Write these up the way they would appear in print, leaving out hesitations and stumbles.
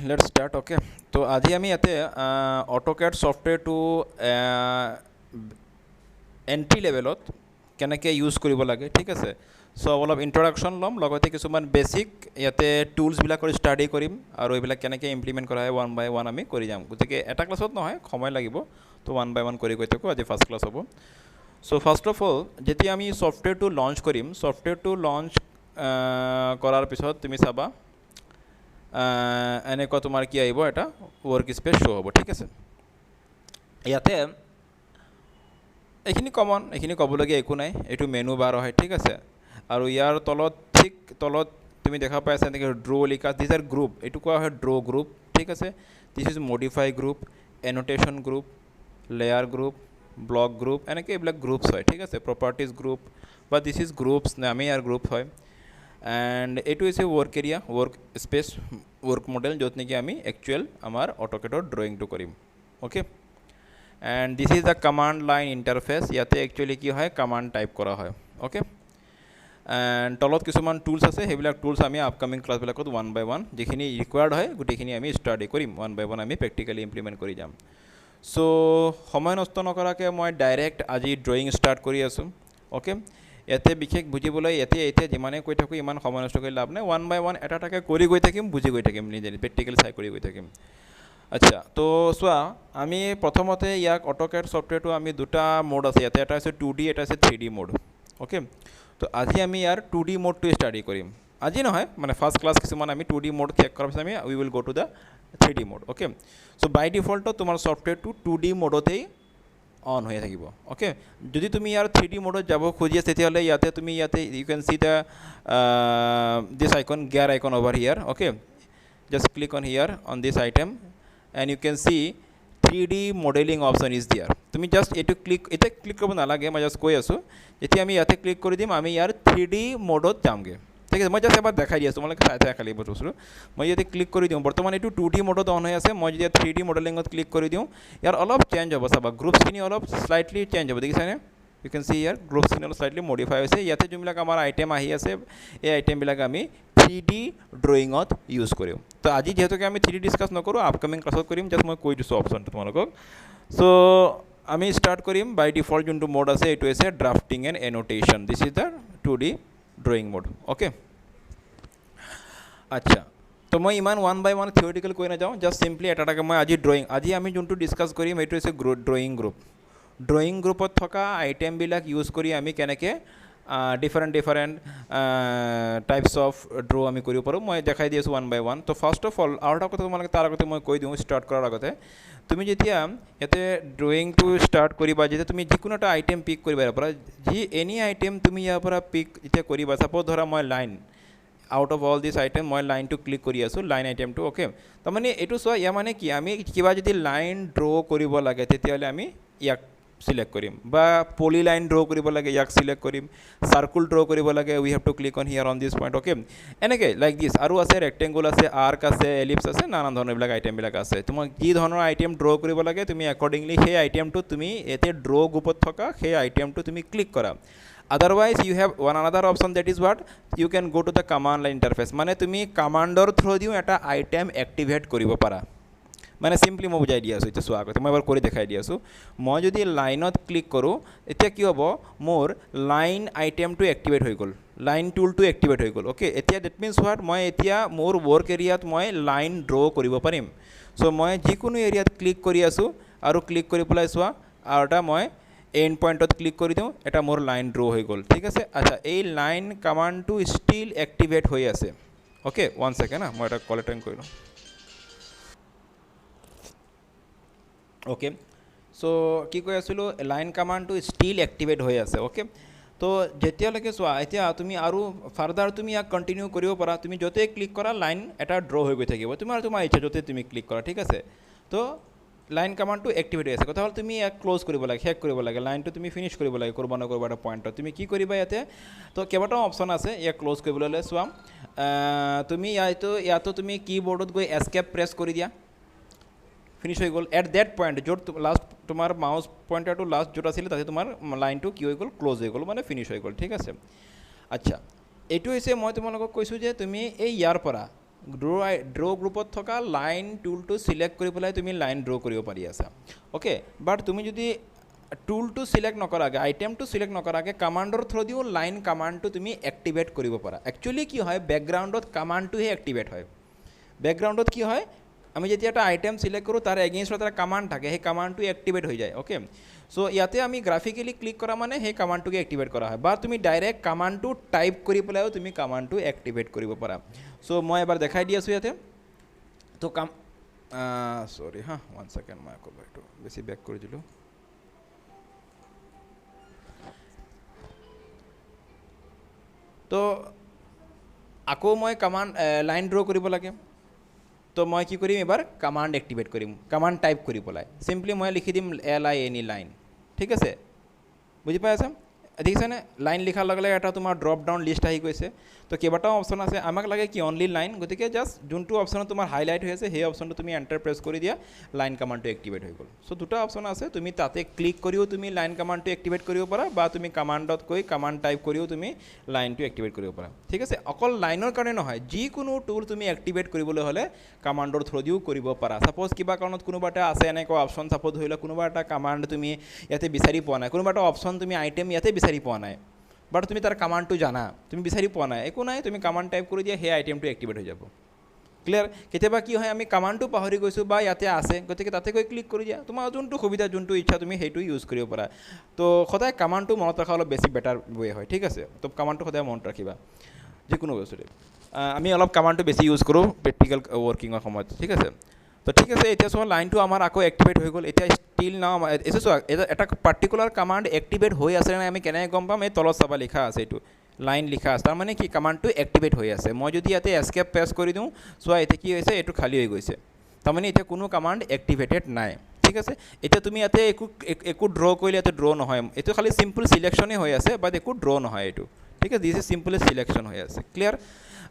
let's start okay तो আজি আমি ইয়াতে অটোকেড সফটৱেৰটো এণ্ট্ৰি লেভেলত কেনেকৈ ইউজ কৰিব লাগে ঠিক আছে সো অলপ ইন্ট্ৰডাকশ্যন ল'ম লগতে কিছুমান বেসিক ইয়াতে টুলছবিলাকৰ ষ্টাডি কৰিম আৰু এইবিলাক কেনেকৈ ইমপ্লিমেণ্ট কৰা হয় ওৱান বাই ওৱান আমি কৰি যাম গতিকে এটা ক্লাছত নহয় সময় লাগিব তো ওৱান বাই ওৱান কৰি গৈ থাকোঁ আজি ফাৰ্ষ্ট ক্লাছ হ'ব সো ফাৰ্ষ্ট অফ অল যেতিয়া আমি সফটৱেৰটো লঞ্চ কৰিম সফটৱেৰটো লঞ্চ কৰাৰ পিছত তুমি চাবা এনেকুৱা তোমাৰ কি আহিব এটা ৱৰ্ক স্পেচ শ্ব' হ'ব ঠিক আছে ইয়াতে এইখিনি কমন এইখিনি ক'বলগীয়া একো নাই এইটো মেনু বাৰ হয় ঠিক আছে আৰু ইয়াৰ তলত ঠিক তলত তুমি দেখা পাই আছা এনেকৈ ড্ৰ' লিখা দিছ আৰ গ্ৰুপ এইটো কোৱা হয় ড্ৰ' গ্ৰুপ ঠিক আছে this is modify group annotation group layer group block group এনেকৈ এইবিলাক গ্ৰুপছ হয় ঠিক আছে প্ৰপাৰ্টিজ গ্ৰুপ বা দিছ ইজ গ্ৰুপছ নামেই ইয়াৰ গ্ৰুপ হয় এণ্ড এইটো হৈছে work area work space work model য'ত নেকি আমি একচুৱেল আমাৰ অটোকেডৰ ড্ৰয়িংটো কৰিম okay and this is the command line interface ইয়াতে একচুৱেলি কি হয় কমাণ্ড টাইপ কৰা হয় অ'কে এণ্ড তলত কিছুমান টুলছ আছে সেইবিলাক টুলছ আমি আপকামিং ক্লাছবিলাকত ওৱান বাই ওৱান যিখিনি ৰিকুৱাৰ্ড হয় গোটেইখিনি আমি ষ্টাডি কৰিম ওৱান বাই ওৱান আমি প্ৰেক্টিকেলি ইমপ্লিমেণ্ট কৰি যাম চ' সময় নষ্ট নকৰাকৈ মই ডাইৰেক্ট আজি ড্ৰয়িং ষ্টাৰ্ট কৰি আছোঁ অ'কে ইয়াতে বিশেষ বুজিবলৈ এতিয়া যিমানে কৈ থাকোঁ ইমান সময় নষ্ট কৰি লাভ নাই ওৱান বাই ওৱান এটা এটাকৈ কৰি গৈ থাকিম বুজি গৈ থাকিম নিজে প্ৰেক্টিকেল চাই কৰি গৈ থাকিম আচ্ছা তো চোৱা আমি প্ৰথমতে ইয়াক অটোকেড ছফ্টৱেৰটো আমি দুটা মোড আছে ইয়াতে এটা আছে 2D এটা আছে 3D মোড অ'কে তো আজি আমি ইয়াৰ 2D মোডটো ষ্টাডি কৰিম আজি নহয় মানে ফাৰ্ষ্ট ক্লাছ কিছুমান আমি 2D মোড চেক কৰাৰ পিছত আমি we will go' to the 3D mode okay so' by ডিফল্টত তোমাৰ ছফ্টৱেৰটো 2D মোডতেই অন হৈ থাকিব অ'কে যদি তুমি ইয়াৰ 3D মোডত যাব খুজি আছে তেতিয়াহ'লে ইয়াতে তুমি ইয়াতে you can see the this icon gear icon over here okay just click on here on this item and you can see 3D modelling option is there তুমি জাষ্ট এইটো এতিয়া ক্লিক কৰিব নালাগে মই জাষ্ট কৈ আছোঁ যেতিয়া আমি ইয়াতে ক্লিক কৰি দিম আমি ইয়াৰ 3D মোডত যামগৈ ঠিক আছে মই জাষ্ট এবাৰ দেখাই দি আছোঁ তোমালোকে চাই চাই খালি বস্তুটো মই যদি ক্লিক কৰি দিওঁ বৰ্তমান এইটো 2D মোডত অন হৈ আছে মই যদি 3D মডেলিঙত ক্লিক কৰি দিওঁ ইয়াৰ অলপ চেঞ্জ হ'ব চাবা গ্ৰুপছখিনি অলপ শ্লাইটলি চেঞ্জ হ'ব দেখিছানে ইউ কেন চি ইয়াৰ গ্ৰুপছখিনি অলপ শ্লাইটলি মডিফাই হৈছে ইয়াতে যোনবিলাক আমাৰ আইটেম আহি আছে এই আইটেমবিলাক আমি 3D ড্ৰয়িঙত ইউজ কৰিম তো আজি যিহেতুকে আমি 3D ডিছকাছ নকৰোঁ আপকামিং ক্লাছত কৰিম জাষ্ট মই কৈ দিছোঁ অপশ্যনটো তোমালোকক চ' আমি ষ্টাৰ্ট কৰিম বাই ডিফল্ট যোনটো মোড আছে এইটো হৈছে drafting and annotation this is the 2D drawing mode okay আচ্ছা তো মই ইমান ওৱান বাই ওৱান থিয়ৰিটিকেল কৈ নাযাওঁ জাষ্ট চিম্পলি এটা এটাকৈ মই আজি আমি যোনটো ডিছকাছ কৰিম এইটো হৈছে ড্ৰয়িং গ্ৰুপত থকা আইটেমবিলাক ইউজ কৰি আমি কেনেকৈ ডিফাৰেণ্ট টাইপছ অফ ড্ৰ' আমি কৰিব পাৰোঁ মই দেখাই দি আছোঁ ওৱান বাই ওৱান তো ফাৰ্ষ্ট অফ অল আৰু এটা কথা তোমালোকে তাৰ আগতে মই কৈ দিওঁ ষ্টাৰ্ট কৰাৰ আগতে তুমি যেতিয়া ইয়াতে ড্ৰয়িংটো ষ্টাৰ্ট কৰিবা যেতিয়া তুমি যিকোনো এটা আইটেম পিক কৰিবা ইয়াৰ পৰা এনি আইটেম তুমি ইয়াৰ পৰা পিক যেতিয়া কৰিবা ছাপ'জ ধৰা মই line out of all this item মই লাইনটো ক্লিক কৰি আছোঁ লাইন আইটেমটো অ'কে তাৰমানে এইটো চোৱা ইয়াৰ মানে কি আমি কিবা যদি লাইন ড্ৰ' কৰিব লাগে তেতিয়াহ'লে আমি ইয়াক সিলেক্ট কৰিম বা পলি লাইন ড্ৰ' কৰিব লাগে ইয়াক সিলেক্ট কৰিম চাৰ্কুল ড্ৰ' কৰিব লাগে we have to click on here on this point okay এনেকৈ লাইক দিছ আৰু আছে ৰেক্টেংগুল আছে আৰ্ক আছে এলিপ্স আছে নানান ধৰণৰ এইবিলাক আইটেমবিলাক আছে তোমাক কি ধৰণৰ আইটেম ড্ৰ' কৰিব লাগে তুমি একৰ্ডিংলি সেই আইটেমটো তুমি ইয়াতে ড্ৰ' গ্ৰুপত থকা সেই আইটেমটো তুমি ক্লিক কৰা otherwise you have one another option that is what you can go to the command line interface মানে তুমি কমাণ্ডৰ থ্ৰু দিও এটা আইটেম এক্টিভেট কৰিব পাৰা মানে সিম্পলি মই বুজাই দি আছোঁ এতিয়া চোৱা আগতে মই এবাৰ কৰি দেখাই দি আছোঁ মই যদি লাইনত ক্লিক কৰোঁ এতিয়া কি হ'ব মোৰ লাইন আইটেমটো এক্টিভেট হৈ গ'ল লাইন টুলটো এক্টিভেট হৈ গ'ল অ'কে এতিয়া ডেট মিনছ হোৱাট মই এতিয়া মোৰ ৱৰ্ক এৰিয়াত মই লাইন ড্ৰ' কৰিব পাৰিম চ' মই যিকোনো এৰিয়াত ক্লিক কৰি আছোঁ আৰু ক্লিক কৰি পেলাই চোৱা আৰু এটা মই এণ্ড পইণ্টত ক্লিক কৰি দিওঁ এটা মোৰ লাইন ড্ৰ' হৈ গ'ল ঠিক আছে আচ্ছা এই লাইন কমাণ্ডটো ষ্টিল এক্টিভেট হৈ আছে অ'কে ওৱান ছেকেণ্ড মই এটা কল এটেণ্ড কৰি লওঁ অ'কে চ' কি কৈ আছিলোঁ লাইন কমাণ্ডটো ষ্টিল এক্টিভেট হৈ আছে অ'কে তো যেতিয়ালৈকে চোৱা এতিয়া তুমি আৰু ফাৰ্দাৰ তুমি ইয়াক কণ্টিনিউ কৰিব পাৰা তুমি য'তেই ক্লিক কৰা লাইন এটা ড্ৰ' হৈ গৈ থাকিব তোমাৰ ইচ্ছা য'তে তুমি ক্লিক কৰা ঠিক আছে তো লাইন কমাণ্ডটো এক্টিভেট হৈ আছে কথা হ'ল তুমি ইয়াক ক্ল'জ কৰিব লাগে শেষ কৰিব লাগে লাইনটো তুমি ফিনিছ কৰিব লাগে ক'ৰবাত নহয় ক'ৰবাত এটা পইণ্টত তুমি কি কৰিবা ইয়াতে তো কেইবাটাও অপশ্যন আছে ইয়াক ক্ল'জ কৰিবলৈ হ'লে চোৱা তুমি ইয়াতো তুমি কি বৰ্ডত গৈ এস্কেপ প্ৰেছ কৰি দিয়া ফিনিছ হৈ গ'ল এট ডেট পইণ্ট য'ত লাষ্ট তোমাৰ মাউচ পইণ্টাৰটো লাষ্ট য'ত আছিলে তাতে তোমাৰ লাইনটো কি হৈ গ'ল ক্ল'জ হৈ গ'ল মানে ফিনিছ হৈ গ'ল ঠিক আছে আচ্ছা এইটো হৈছে মই তোমালোকক কৈছোঁ যে তুমি এই ইয়াৰ পৰা ড্ৰ গ্ৰুপত থকা লাইন টুলটো চিলেক্ট কৰি পেলাই তুমি লাইন ড্ৰ কৰিব পাৰি আছা অ'কে বাট তুমি যদি টুলটো চিলেক্ট নকৰাকৈ আইটেমটো চিলেক্ট নকৰাকৈ কামাণ্ডৰ থ্ৰুদিও লাইন কামাণ্ডটো তুমি এক্টিভেট কৰিব পাৰা একচুৱেলি কি হয় বেকগ্ৰাউণ্ডত কামাণ্ডটোহে এক্টিভেট হয় বেকগ্ৰাউণ্ডত কি হয় আমি যেতিয়া এটা আইটেম চিলেক্ট কৰোঁ তাৰ এগেইনষ্টত এটা কামাণ্ড থাকে সেই কামাণ্ডটো এক্টিভেট হৈ যায় অ'কে চ' ইয়াতে আমি গ্ৰাফিকেলি ক্লিক কৰা মানে সেই কামাণ্ডটোকে এক্টিভেট কৰা হয় বা তুমি ডাইৰেক্ট কামাণ্ডটো টাইপ কৰি পেলাইও তুমি কামাণ্ডটো এক্টিভেট কৰিব পাৰা চ' মই এবাৰ দেখাই দি আছোঁ ইয়াতে তো চৰি হা 1 ছেকেণ্ড মই আকৌ এইটো বেছি বেক কৰি দিলোঁ তো আকৌ মই কামাণ্ড লাইন ড্ৰ কৰিব লাগে তো মই কি কৰিম এবাৰ কামাণ্ড এক্টিভেট কৰিম কামাণ্ড টাইপ কৰি পেলাই চিম্পলি মই লিখি দিম LINE লাইন ঠিক আছে বুজি পাই আছা দেখিছেনে লাইন লিখাৰ লগে লগে এটা তোমাৰ ড্ৰপ ডাউন লিষ্ট আহি গৈছে তো কেইবাটাও অপশ্যন আছে আমাক লাগে কি অনলি লাইন গতিকে জাষ্ট যোনটো অপশ্যনত তোমাৰ হাইলাইট হৈ আছে সেই অপশ্যনটো তুমি এণ্টাৰ প্ৰেছ কৰি দিয়া লাইন কামাণ্ডটো এক্টিভেট হৈ গ'ল চ' দুটা অপশ্যন আছে তুমি তাতে ক্লিক কৰিও তুমি লাইন কামাণ্ডটো এক্টিভেট কৰিব পাৰা বা তুমি কামাণ্ডত গৈ কামাণ্ড টাইপ কৰিও তুমি লাইনটো এক্টিভেট কৰিব পাৰা ঠিক আছে অকল লাইনৰ কাৰণে নহয় যিকোনো টুল তুমি এক্টিভেট কৰিবলৈ হ'লে কামাণ্ডৰ থ্ৰুদিও কৰিব পাৰা ছাপ'জ কিবা কাৰণত কোনোবা এটা আছে এনেকুৱা অপশ্যন ছাপ'জ ধৰি লোৱা কোনোবা এটা কামাণ্ড তুমি ইয়াতে বিচাৰি পোৱা নাই কোনোবা এটা অপশ্যন তুমি আইটেম ইয়াতে বিচাৰি পোৱা নাই বাট তুমি তাৰ কামাণ্ডটো জানা তুমি বিচাৰি পোৱা নাই একো নাই তুমি কামাণ্ড টাইপ কৰি দিয়া সেই আইটেমটো এক্টিভেট হৈ যাব ক্লিয়াৰ কেতিয়াবা কি হয় আমি কামাণ্ডটো পাহৰি গৈছোঁ বা ইয়াতে আছে গতিকে তাতে গৈ ক্লিক কৰি দিয়া তোমাৰ যোনটো সুবিধা যোনটো ইচ্ছা তুমি সেইটো ইউজ কৰিব পাৰা তো সদায় কামাণ্ডটো মনত ৰখা অলপ বেছি বেটাৰ ৱে হয় ঠিক আছে তো কামাণ্ডটো সদায় মনত ৰাখিবা যিকোনো বস্তুতে আমি অলপ কামাণ্ডটো বেছি ইউজ কৰোঁ প্ৰেক্টিকেল ৱৰ্কিঙৰ সময়ত ঠিক আছে তো ঠিক আছে এতিয়া চোৱা লাইনটো আমাৰ আকৌ এক্টিভেট হৈ গ'ল এতিয়া ষ্টিল নাও এইটো চোৱা এটা পাৰ্টিকুলাৰ কামাণ্ড এক্টিভেট হৈ আছে নাই আমি কেনেকৈ গম পাম এই তলত চাবা লিখা আছে এইটো লাইন লিখা আছে তাৰমানে কি কামাণ্ডটো এক্টিভেট হৈ আছে মই যদি ইয়াতে এস্কেপ প্ৰেছ কৰি দিওঁ চোৱা এতিয়া কি হৈছে এইটো খালী হৈ গৈছে তাৰমানে এতিয়া কোনো কামাণ্ড এক্টিভেটেড নাই ঠিক আছে এতিয়া তুমি ইয়াতে একো ড্ৰ কৰিলে ইয়াতে ড্ৰ নহয় এইটো খালী চিম্পল চিলেকশ্যনেই হৈ আছে বাট একো ড্ৰ নহয় এইটো ঠিক আছে দিছ ইজ চিম্পলি চিলেকশ্যন হৈ আছে ক্লিয়াৰ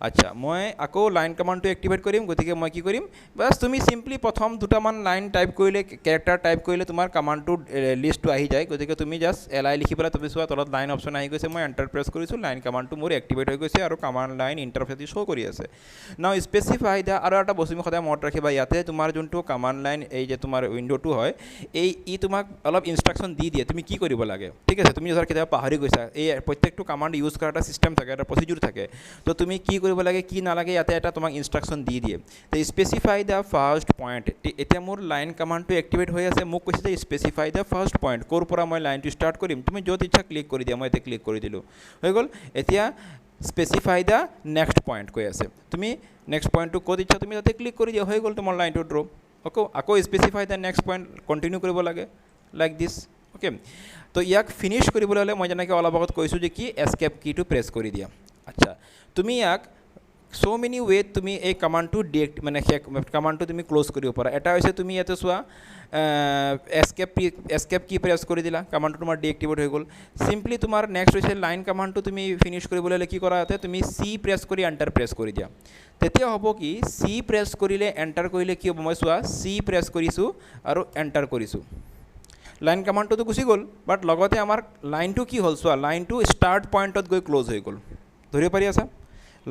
আচ্ছা মই আকৌ লাইন কামাণ্ডটো এক্টিভেট কৰিম গতিকে মই কি কৰিম বাছ তুমি চিম্পলি প্ৰথম দুটামান লাইন টাইপ কৰিলে কেৰেক্টাৰ টাইপ কৰিলে তোমাৰ কামাণ্ডটোৰ লিষ্টটো আহি যায় গতিকে তুমি জাষ্ট LI লিখি পেলাই তুমি চোৱা তলত লাইন অপশ্যন আহি গৈছে মই এণ্টাৰ প্ৰেছ কৰিছোঁ লাইন কামাণ্ডটো মোৰ এক্টিভেট হৈ গৈছে আৰু কামাণ্ড লাইন ইণ্টাৰফেচটো শ্ব' কৰি আছে নাও স্পেচিফাই দিয়া আৰু এটা বস্তু তুমি সদায় মনত ৰাখিবা ইয়াতে তোমাৰ যোনটো কামাণ্ড লাইন এই যে তোমাৰ উইণ্ড'টো হয় ই তোমাক অলপ ইনষ্ট্ৰাকশ্যন দি দিয়ে তুমি কি কৰিব লাগে ঠিক আছে তুমি ধৰ কেতিয়াবা পাহৰি গৈছা এই প্ৰত্যেকটো কামাণ্ড ইউজ কৰা এটা চিষ্টেম থাকে এটা প্ৰচিডিউৰ থাকে তো তুমি কি কৰিব লাগে কি নালাগে ইয়াতে এটা তোমাক ইনষ্ট্ৰাকশ্যন দি দিয়ে তো স্পেচিফাই দ্য ফাৰ্ষ্ট পইণ্ট এতিয়া মোৰ লাইন কামাণ্ডটো এক্টিভেট হৈ আছে মোক কৈছে যে স্পেচিফাই দ্য ফাৰ্ষ্ট পইণ্ট ক'ৰ পৰা মই লাইনটো ষ্টাৰ্ট কৰিম তুমি য'ত ইচ্ছা ক্লিক কৰি দিয়া মই এতিয়া ক্লিক কৰি দিলোঁ হৈ গ'ল এতিয়া স্পেচিফাই দ্য নেক্সট পইণ্ট কৈ আছে তুমি নেক্সট পইণ্টটো ক'ত ইচ্ছা তুমি তাতে ক্লিক কৰি দিয়া হৈ গ'ল তোমাৰ লাইনটো ড্ৰ আকৌ specify the next point continue কৰিব লাগে লাইক দিছ অ'কে তো ইয়াক ফিনিছ কৰিবলৈ হ'লে মই যেনেকৈ অলপ আগত কৈছোঁ যে কি এস্কেপ কিটো প্ৰেছ কৰি দিয়া আচ্ছা তুমি ইয়াক so many way তুমি এই কামাণ্ডটো মানে কামাণ্ডটো তুমি ক্লোজ কৰিব পাৰা এটা হৈছে তুমি ইয়াতে চোৱা এস্কেপ কি প্ৰেছ কৰি দিলা কামাণ্ডটো তোমাৰ ডিএক্টিভেট হৈ গ'ল চিম্পলি তোমাৰ নেক্সট হৈছে লাইন কামাণ্ডটো তুমি ফিনিছ কৰিবলৈ হ'লে কি কৰা ইয়াতে তুমি C প্ৰেছ কৰি এণ্টাৰ প্ৰেছ কৰি দিয়া তেতিয়া হ'ব কি C প্ৰেছ কৰিলে এণ্টাৰ কৰিলে কি হ'ব মই চোৱা C প্ৰেছ কৰিছোঁ আৰু এণ্টাৰ কৰিছোঁ লাইন কামাণ্ডটোতো গুচি গ'ল বাট লগতে আমাৰ লাইনটো কি হ'ল চোৱা লাইনটো ষ্টাৰ্ট পইণ্টত গৈ ক্লোজ হৈ গ'ল ধৰিব পাৰি আছা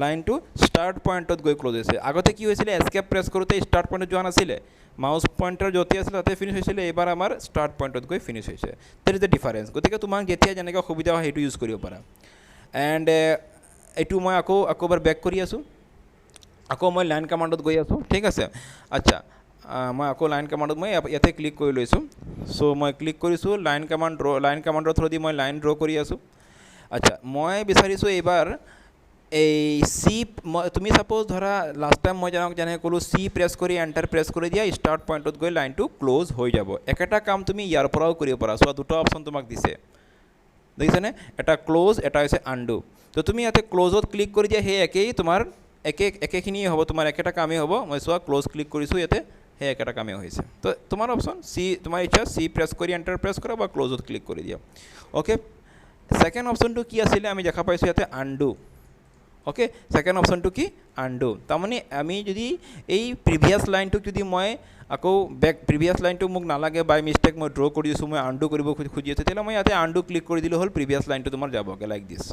লাইনটো ষ্টাৰ্ট পইণ্টত গৈ ক্লোজ হৈছে আগতে কি হৈছিলে এস্কেপ প্ৰেছ কৰোঁতে ষ্টাৰ্ট পইণ্টত যোৱা নাছিলে মাউচ পইণ্টাৰ য'তে আছিলে তাতে ফিনিছ হৈছিলে এইবাৰ আমাৰ ষ্টাৰ্ট পইণ্টত গৈ ফিনিছ হৈছে দেট ইজ দ্য ডিফাৰেঞ্চ গতিকে তোমাক যেতিয়া যেনেকৈ সুবিধা হয় সেইটো ইউজ কৰিব পাৰা এণ্ড এইটো মই আকৌ এবাৰ বেক কৰি আছোঁ আকৌ মই লাইন কামাণ্ডত গৈ আছোঁ ঠিক আছে আচ্ছা মই আকৌ লাইন কামাণ্ডত মই ইয়াতে ক্লিক কৰি লৈছোঁ চ' মই ক্লিক কৰিছোঁ লাইন কামাণ্ডৰ থ্ৰুদি মই লাইন ড্ৰ কৰি আছোঁ আচ্ছা মই বিচাৰিছোঁ এইবাৰ এই তুমি ছাপ'জ ধৰা লাষ্ট টাইম মই যেনেকৈ ক'লোঁ C প্ৰেছ কৰি এণ্টাৰ প্ৰেছ কৰি দিয়া ষ্টাৰ্ট পইণ্টত গৈ লাইনটো ক্লোজ হৈ যাব একেটা কাম তুমি ইয়াৰ পৰাও কৰিব পাৰা চোৱা দুটা অপশ্যন তোমাক দিছে দেখিছেনে এটা ক্লোজ এটা হৈছে আনডু তো তুমি ইয়াতে ক্লোজত ক্লিক কৰি দিয়া সেই একেই তোমাৰ একেখিনিয়ে হ'ব তোমাৰ একেটা কামেই হ'ব মই চোৱা ক্লোজ ক্লিক কৰিছোঁ ইয়াতে সেই একেটা কামেই হৈছে তো তোমাৰ অপশ্যন তোমাৰ ইচ্ছা C প্ৰেছ কৰি এণ্টাৰ প্ৰেছ কৰা বা ক্লোজত ক্লিক কৰি দিয়া অ'কে ছেকেণ্ড অপশ্যনটো কি আছিলে আমি দেখা পাইছোঁ ইয়াতে আনডু ওকে সেকেন্ড অপশনটো কি আনডু তাৰমানে আমি যদি এই প্ৰিভিয়াছ লাইনটোক যদি মই আকৌ বেক প্ৰিভিয়াছ লাইনটো মোক নালাগে বাই মিষ্টেক মই ড্ৰ কৰি দিছোঁ মই আনডু কৰিব খুজি আছোঁ তেতিয়াহ'লে মই ইয়াতে আনডু ক্লিক কৰি দিলে হ'ল প্ৰিভিয়াছ লাইনটো তোমাৰ যাবগৈ লাইক দিছ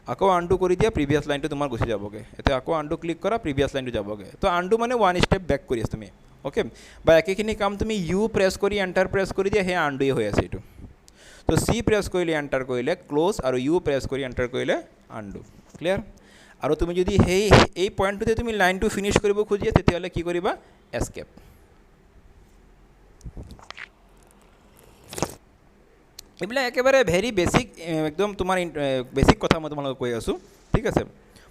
আকৌ আনডু কৰি দিয়া প্ৰিভিয়াছ লাইনটো তোমাৰ গুচি যাবগৈ এতিয়া আকৌ আনডু ক্লিক কৰা প্ৰিভিয়াছ লাইনটো যাবগৈ তো আনডু মানে ওৱান ষ্টেপ বেক কৰি আছা তুমি ওকে বা একেখিনি কাম তুমি ইউ প্ৰেছ কৰি এণ্টাৰ প্ৰেছ কৰি দিয়া সেই আনডুৱে হৈ আছে এইটো তো চি প্ৰেছ কৰিলে এণ্টাৰ কৰিলে ক্লোজ আৰু ইউ প্ৰেছ কৰি এণ্টাৰ কৰিলে আনডু ক্লিয়াৰ আৰু তুমি যদি সেই এই পইণ্টটোতে তুমি লাইনটো ফিনিছ কৰিব খুজিয়া তেতিয়াহ'লে কি কৰিবা এস্কেপ এইবিলাক একেবাৰে ভেৰি বেছিক একদম তোমাৰ বেছিক কথা মই তোমালোকক কৈ আছোঁ ঠিক আছে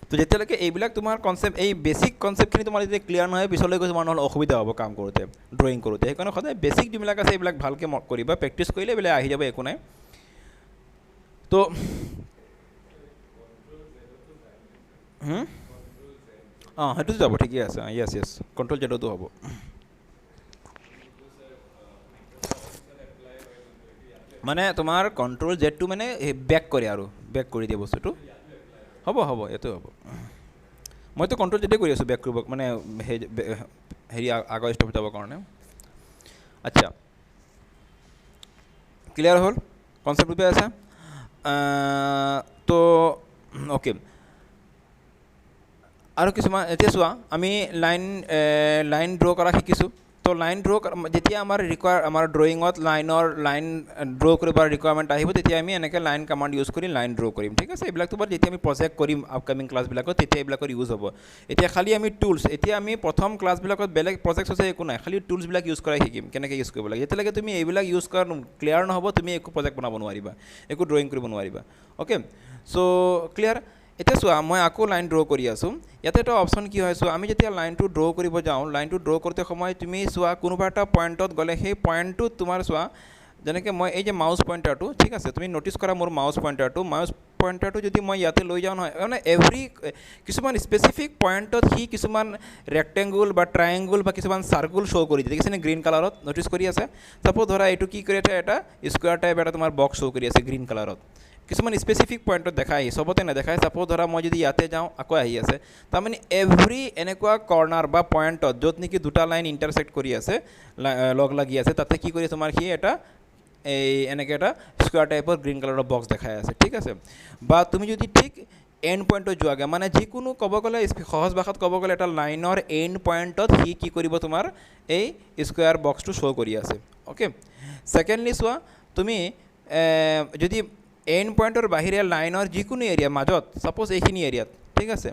তো যেতিয়ালৈকে এইবিলাক তোমাৰ কনচেপ্ট এই বেছিক কনচেপ্টখিনি তোমাৰ যেতিয়া ক্লিয়াৰ নহয় পিছলৈ গৈ তোমাৰ নহ'লে অসুবিধা হ'ব কাম কৰোঁতে ড্ৰয়িং কৰোঁতে সেইকাৰণে সদায় বেছিক যিবিলাক আছে এইবিলাক ভালকৈ কৰিবা প্ৰেক্টিছ কৰিলে এইবিলাক আহি যাব একো নাই তো অঁ সেইটোতো যাব ঠিকেই আছে য়েছ য়েছ কণ্ট্ৰল জেডতো হ'ব মানে তোমাৰ কণ্ট্ৰল জেডটো মানে বেক কৰে আৰু বেক কৰি দিয়ে বস্তুটো হ'ব হ'ব এইটো হ'ব মইতো কণ্ট্ৰল জেডে কৰি আছোঁ বেক কৰিব মানে হেৰি আগৰ ষ্টেপত যাবৰ কাৰণে আচ্ছা ক্লিয়াৰ হ'ল কনচেপ্ট বুজি আছে তো অ'কে আৰু কিছুমান এতিয়া চোৱা আমি লাইন ড্ৰ কৰা শিকিছোঁ তো লাইন ড্ৰ যেতিয়া আমাৰ আমাৰ ড্ৰয়িঙত লাইন ড্ৰ কৰিবৰ ৰিকুৱাৰমেণ্ট আহিব তেতিয়া আমি এনেকৈ লাইন কমাণ্ড ইউজ কৰি লাইন ড্ৰ কৰিম ঠিক আছে এইবিলাকতো বাৰু যেতিয়া আমি প্ৰজেক্ট কৰিম আপকামিং ক্লাছবিলাকত তেতিয়া এইবিলাকৰ ইউজ হ'ব এতিয়া খালি আমি টুলছ এতিয়া আমি প্ৰথম ক্লাছবিলাকত বেলেগ প্ৰজেক্ট আছে একো নাই খালি টুলছবিলাক ইউজ কৰাই শিকিম কেনেকৈ ইউজ কৰিব লাগে যেতিয়ালৈকে তুমি এইবিলাক ইউজ কৰা ক্লিয়াৰ নহ'ব তুমি একো প্ৰজেক্ট বনাব নোৱাৰিবা একো ড্ৰয়িং কৰিব নোৱাৰিবা অ'কে চ' ক্লিয়াৰ এতিয়া চোৱা মই আকৌ লাইন ড্ৰ কৰি আছোঁ ইয়াতে এটা অপশ্যন কি হয় চোৱা আমি যেতিয়া লাইনটো ড্ৰ কৰিব যাওঁ লাইনটো ড্ৰ কৰোঁতে সময় তুমি চোৱা কোনোবা এটা পইণ্টত গ'লে সেই পইণ্টটোত তোমাৰ চোৱা যেনেকৈ মই এই যে মাউচ পইণ্টাৰটো ঠিক আছে তুমি ন'টিছ কৰা মোৰ মাউচ পইণ্টাৰটো যদি মই ইয়াতে লৈ যাওঁ নহয় মানে এভৰি কিছুমান স্পেচিফিক পইণ্টত সি কিছুমান ৰেক্টেংগুল বা ট্ৰায়েংগুল বা কিছুমান চাৰ্কুল শ্ব' কৰি দিয়ে দেখিছেনে গ্ৰীণ কালাৰত ন'টিছ কৰি আছে ছাপ'জ ধৰা এইটো কি কৰি আছে এটা স্কুৱাৰ টাইপ এটা তোমাৰ বক্স শ্ব' কৰি আছে গ্ৰীণ কালাৰত কিছুমান স্পেচিফিক পইণ্টত দেখায় চবতে নেদেখায় ছাপ'জ ধৰা মই যদি ইয়াতে যাওঁ আকৌ আহি আছে তাৰমানে এভৰি এনেকুৱা কৰ্ণাৰ বা পইণ্টত য'ত নেকি দুটা লাইন ইণ্টাৰচেক্ট কৰি আছে লগ লাগি আছে তাতে কি কৰি তোমাৰ সি এটা এই এনেকৈ এটা স্কুৱাৰ টাইপৰ গ্ৰীণ কালাৰৰ বক্স দেখাই আছে ঠিক আছে বা তুমি যদি ঠিক এণ্ড পইণ্টত যোৱাগৈ মানে যিকোনো ক'ব গ'লে সহজ ভাষাত ক'ব গ'লে এটা লাইনৰ এণ্ড পইণ্টত সি কি কৰিব তোমাৰ এই স্কুৱাৰ বক্সটো শ্ব' কৰি আছে অ'কে ছেকেণ্ডলি চোৱা তুমি যদি এণ্ড পইণ্টৰ বাহিৰে লাইনৰ যিকোনো এৰিয়া মাজত ছাপ'জ এইখিনি এৰিয়াত ঠিক আছে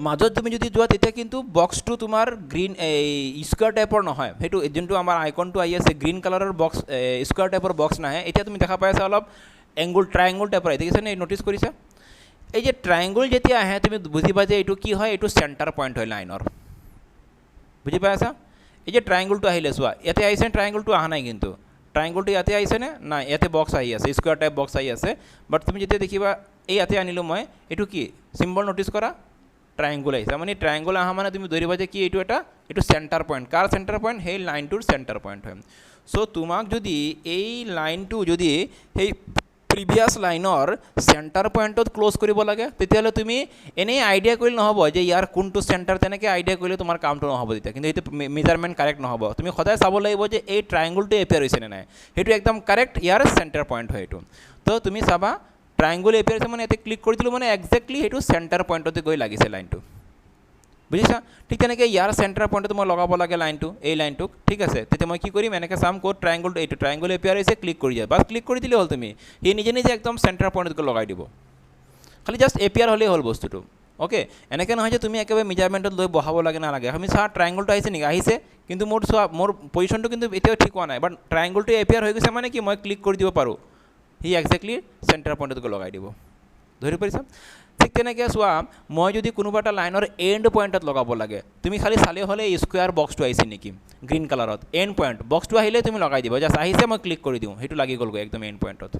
মাজত তুমি যদি যোৱা তেতিয়া কিন্তু বক্সটো তোমাৰ গ্ৰীণ এই স্কুৱাৰ টাইপৰ নহয় সেইটো যোনটো আমাৰ আইকনটো আহি আছে গ্ৰীণ কালাৰৰ বক্স স্কুৱাৰ টাইপৰ বক্স নাহে এতিয়া তুমি দেখা পাই আছা অলপ ট্ৰায়েংগুল টাইপৰ আহি দেখিছেনে ন'টিছ কৰিছা এই যে ট্ৰায়েংগুল যেতিয়া আহে তুমি বুজিবা যে এইটো কি হয় এইটো চেণ্টাৰ পইণ্ট হয় লাইনৰ বুজি পাই আছা এই যে ট্ৰায়েংগুলটো আহিলে চোৱা ইয়াতে আহিছে ট্ৰায়েংগুলটো অহা নাই কিন্তু ট্ৰায়েংগুলটো ইয়াতে আহিছেনে নাই ইয়াতে বক্স আহি আছে স্কুৱাৰ টাইপ বক্স আহি আছে বাট তুমি যেতিয়া দেখিবা এই ইয়াতে আনিলোঁ মই এইটো কি চিম্বল ন'টিছ কৰা ট্ৰায়েংগুল আহিছে মানে ট্ৰায়েংগুল অহা মানে তুমি ধৰিবা যে কি এইটো চেণ্টাৰ পইণ্ট কাৰ চেণ্টাৰ পইণ্ট সেই লাইনটোৰ চেণ্টাৰ পইণ্ট হয় চ' তোমাক যদি এই লাইনটো যদি সেই প্ৰিভিয়াছ লাইনৰ চেণ্টাৰ পইণ্টত ক্ল'জ কৰিব লাগে তেতিয়াহ'লে তুমি এনেই আইডিয়া কৰিলে নহ'ব যে ইয়াৰ কোনটো চেণ্টাৰ তেনেকৈ আইডিয়া কৰিলে তোমাৰ কামটো নহ'ব তেতিয়া কিন্তু এইটো মেজাৰমেণ্ট কাৰেক্ট নহ'ব তুমি সদায় চাব লাগিব যে এই ট্ৰায়েংগুলটো এপিয়াৰ হৈছেনে নাই সেইটো একদম কাৰেক্ট ইয়াৰ চেণ্টাৰ পইণ্ট হয় এইটো তো তুমি চাবা ট্ৰায়েংগুল এপিয়াৰ হৈছে মানে ইয়াতে ক্লিক কৰি দিলোঁ মানে একজেক্টলি সেইটো চেণ্টাৰ পইণ্টতে গৈ লাগিছে লাইনটো বুজিছা ঠিক তেনেকৈ ইয়াৰ চেণ্টাৰ পইণ্টত মই লগাব লাগে লাইনটো এই লাইনটোক ঠিক আছে তেতিয়া মই কি কৰিম এনেকৈ চাম ক'ত ট্ৰায়েংগুলটো এইটো ট্ৰায়েংগুল এপিয়াৰ হৈছে ক্লিক কৰি দিয়া বাছ ক্লিক কৰি দিলে হ'ল তুমি সি নিজে নিজে একদম চেণ্টাৰ পইণ্টত লগাই দিব খালি জাষ্ট এপিয়াৰ হ'লেই হ'ল বস্তুটো অ'কে এনেকৈ নহয় যে তুমি একেবাৰে মেজাৰমেণ্টত লৈ বহাব লাগে নালাগে আমি চোৱা ট্ৰায়েংগুলটো আহিছে নেকি আহিছে কিন্তু মোৰ চোৱা মোৰ পজিশ্যনটো কিন্তু এতিয়াও ঠিক হোৱা নাই বাট ট্ৰায়েংগুলটো এপিয়াৰ হৈ গৈছে মানে কি মই ক্লিক কৰি দিব পাৰোঁ সি একজেক্টলি চেণ্টাৰ পইণ্টত লগাই দিব ধৰি পাৰিছা ঠিক তেনেকৈ চোৱা মই যদি কোনোবা এটা লাইনৰ এণ্ড পইণ্টত লগাব লাগে তুমি খালি চালে হ'লে স্কুৱাৰ বক্সটো আহিছে নেকি গ্ৰীণ কালাৰত এণ্ড পইণ্ট বক্সটো আহিলে তুমি লগাই দিবা জাষ্ট আহিছে মই ক্লিক কৰি দিওঁ সেইটো লাগি গ'লগৈ একদম এণ্ড পইণ্টত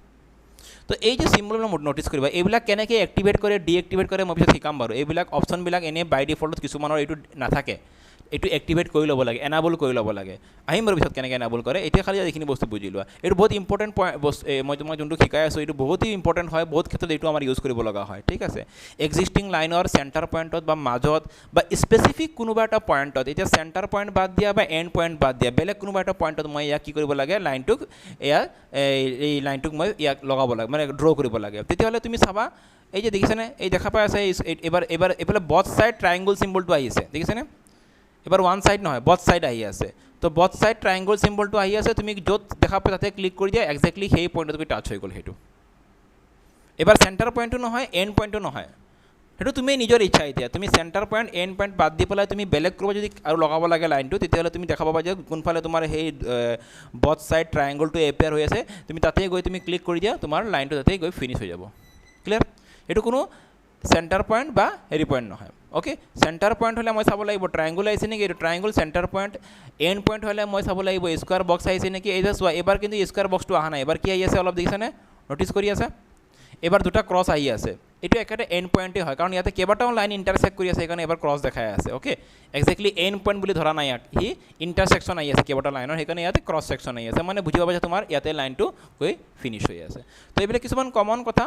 তো এই যে চিম্বলবিলাক ন'টিছ কৰিবা এইবিলাক কেনেকৈ এক্টিভেট কৰে ডিএক্টিভেট কৰে মই পিছত শিকাম বাৰু এইবিলাক অপশ্যনবিলাক এনেই বাই ডিফল্টত কিছুমানৰ এইটো নাথাকে এইটো এক্টিভেট কৰি ল'ব লাগে এনাবল কৰি ল'ব লাগে আহিম বাৰু পিছত কেনেকৈ এনাবল কৰে এতিয়া খালি এইখিনি বস্তু বুজি লোৱা এইটো বহুত ইম্পৰ্টেণ্ট বস্তু মই তোমাক যোনটো শিকাই আছোঁ এইটো বহুতেই ইম্পৰ্টেণ্ট হয় বহুত ক্ষেত্ৰত এইটো আমাৰ ইউজ কৰিব লগা হয় ঠিক আছে এক্সিষ্টিং লাইনৰ চেণ্টাৰ পইণ্টত বা মাজত বা স্পেচিফিক কোনোবা এটা পইণ্টত এতিয়া চেণ্টাৰ পইণ্ট বাদ দিয়া বা এণ্ড পইণ্ট বাদ দিয়া বেলেগ কোনোবা এটা পইণ্টত মই ইয়াক কি কৰিব লাগে লাইনটোক এই লাইনটোক মই ইয়াক লগাব লাগে মানে ড্ৰ কৰিব লাগে তেতিয়াহ'লে তুমি চাবা এই যে দেখিছেনে এই দেখা পাই আছে এইফালে বথ ছাইড ট্ৰাইংগল চিম্বলটো আহিছে দেখিছেনে এবাৰ ওৱান ছাইড নহয় বথ ছাইড আহি আছে তো বথ ছাইড ট্ৰাইংগল চিম্বলটো আহি আছে তুমি য'ত দেখা পাই তাতে ক্লিক কৰি দিয়া এক্সেক্টলি সেই পইণ্টত তুমি টাচ হৈ গ'ল সেইটো এবাৰ চেণ্টাৰ পইণ্টটো নহয় এণ্ড পইণ্টটো নহয় সেইটো তুমি নিজৰ ইচ্ছা এতিয়া তুমি চেণ্টাৰ পইণ্ট এণ্ড পইণ্ট বাদ দি পেলাই তুমি বেলেগ ক'ৰবাত যদি আৰু লগাব লাগে লাইনটো তেতিয়াহ'লে তুমি দেখা পাবা যে কোনফালে তোমাৰ সেই বথ ছাইড ট্ৰাইংগলটো এপিয়াৰ হৈ আছে তুমি তাতে গৈ তুমি ক্লিক কৰি দিয়া তোমাৰ লাইনটো তাতে গৈ ফিনিছ হৈ যাব ক্লিয়াৰ এইটো কোনো চেণ্টাৰ পইণ্ট বা হেৰি পইণ্ট নহয় অ'কে চেণ্টাৰ পইণ্ট হ'লে মই চাব লাগিব ট্ৰাইংগল আহিছে নেকি এইটো triangle centre point and point হ'লে মই চাব লাগিব স্কুৱাৰ বক্স আহিছে নেকি এই যে চোৱা এইবাৰ কিন্তু স্কুৱাৰ বক্সটো অহা নাই এবাৰ কি আহি আছে অলপ দেখিছেনে ন'টিছ কৰি আছে এবাৰ দুটা ক্ৰছ আহি আছে এইটো একেটা এণ্ড পইণ্টেই হয় কাৰণ ইয়াতে কেইবাটাও লাইন ইণ্টাৰচেক্ট কৰি আছে সেইকাৰণে এবাৰ ক্ৰছ দেখাই আছে অ'কে এক্সেক্টলি এণ্ড পইণ্ট বুলি ধৰা নাই ইয়াক সি ইণ্টাৰচেকশ্যন আহি আছে কেইবাটাও লাইনৰ সেইকাৰণে ইয়াতে ক্ৰছ ছেকশ্যন আহি আছে মানে বুজি পাবা যে তোমাৰ ইয়াতে লাইনটো গৈ ফিনিছ হৈ আছে তো এইবিলাক কিছুমান কমন কথা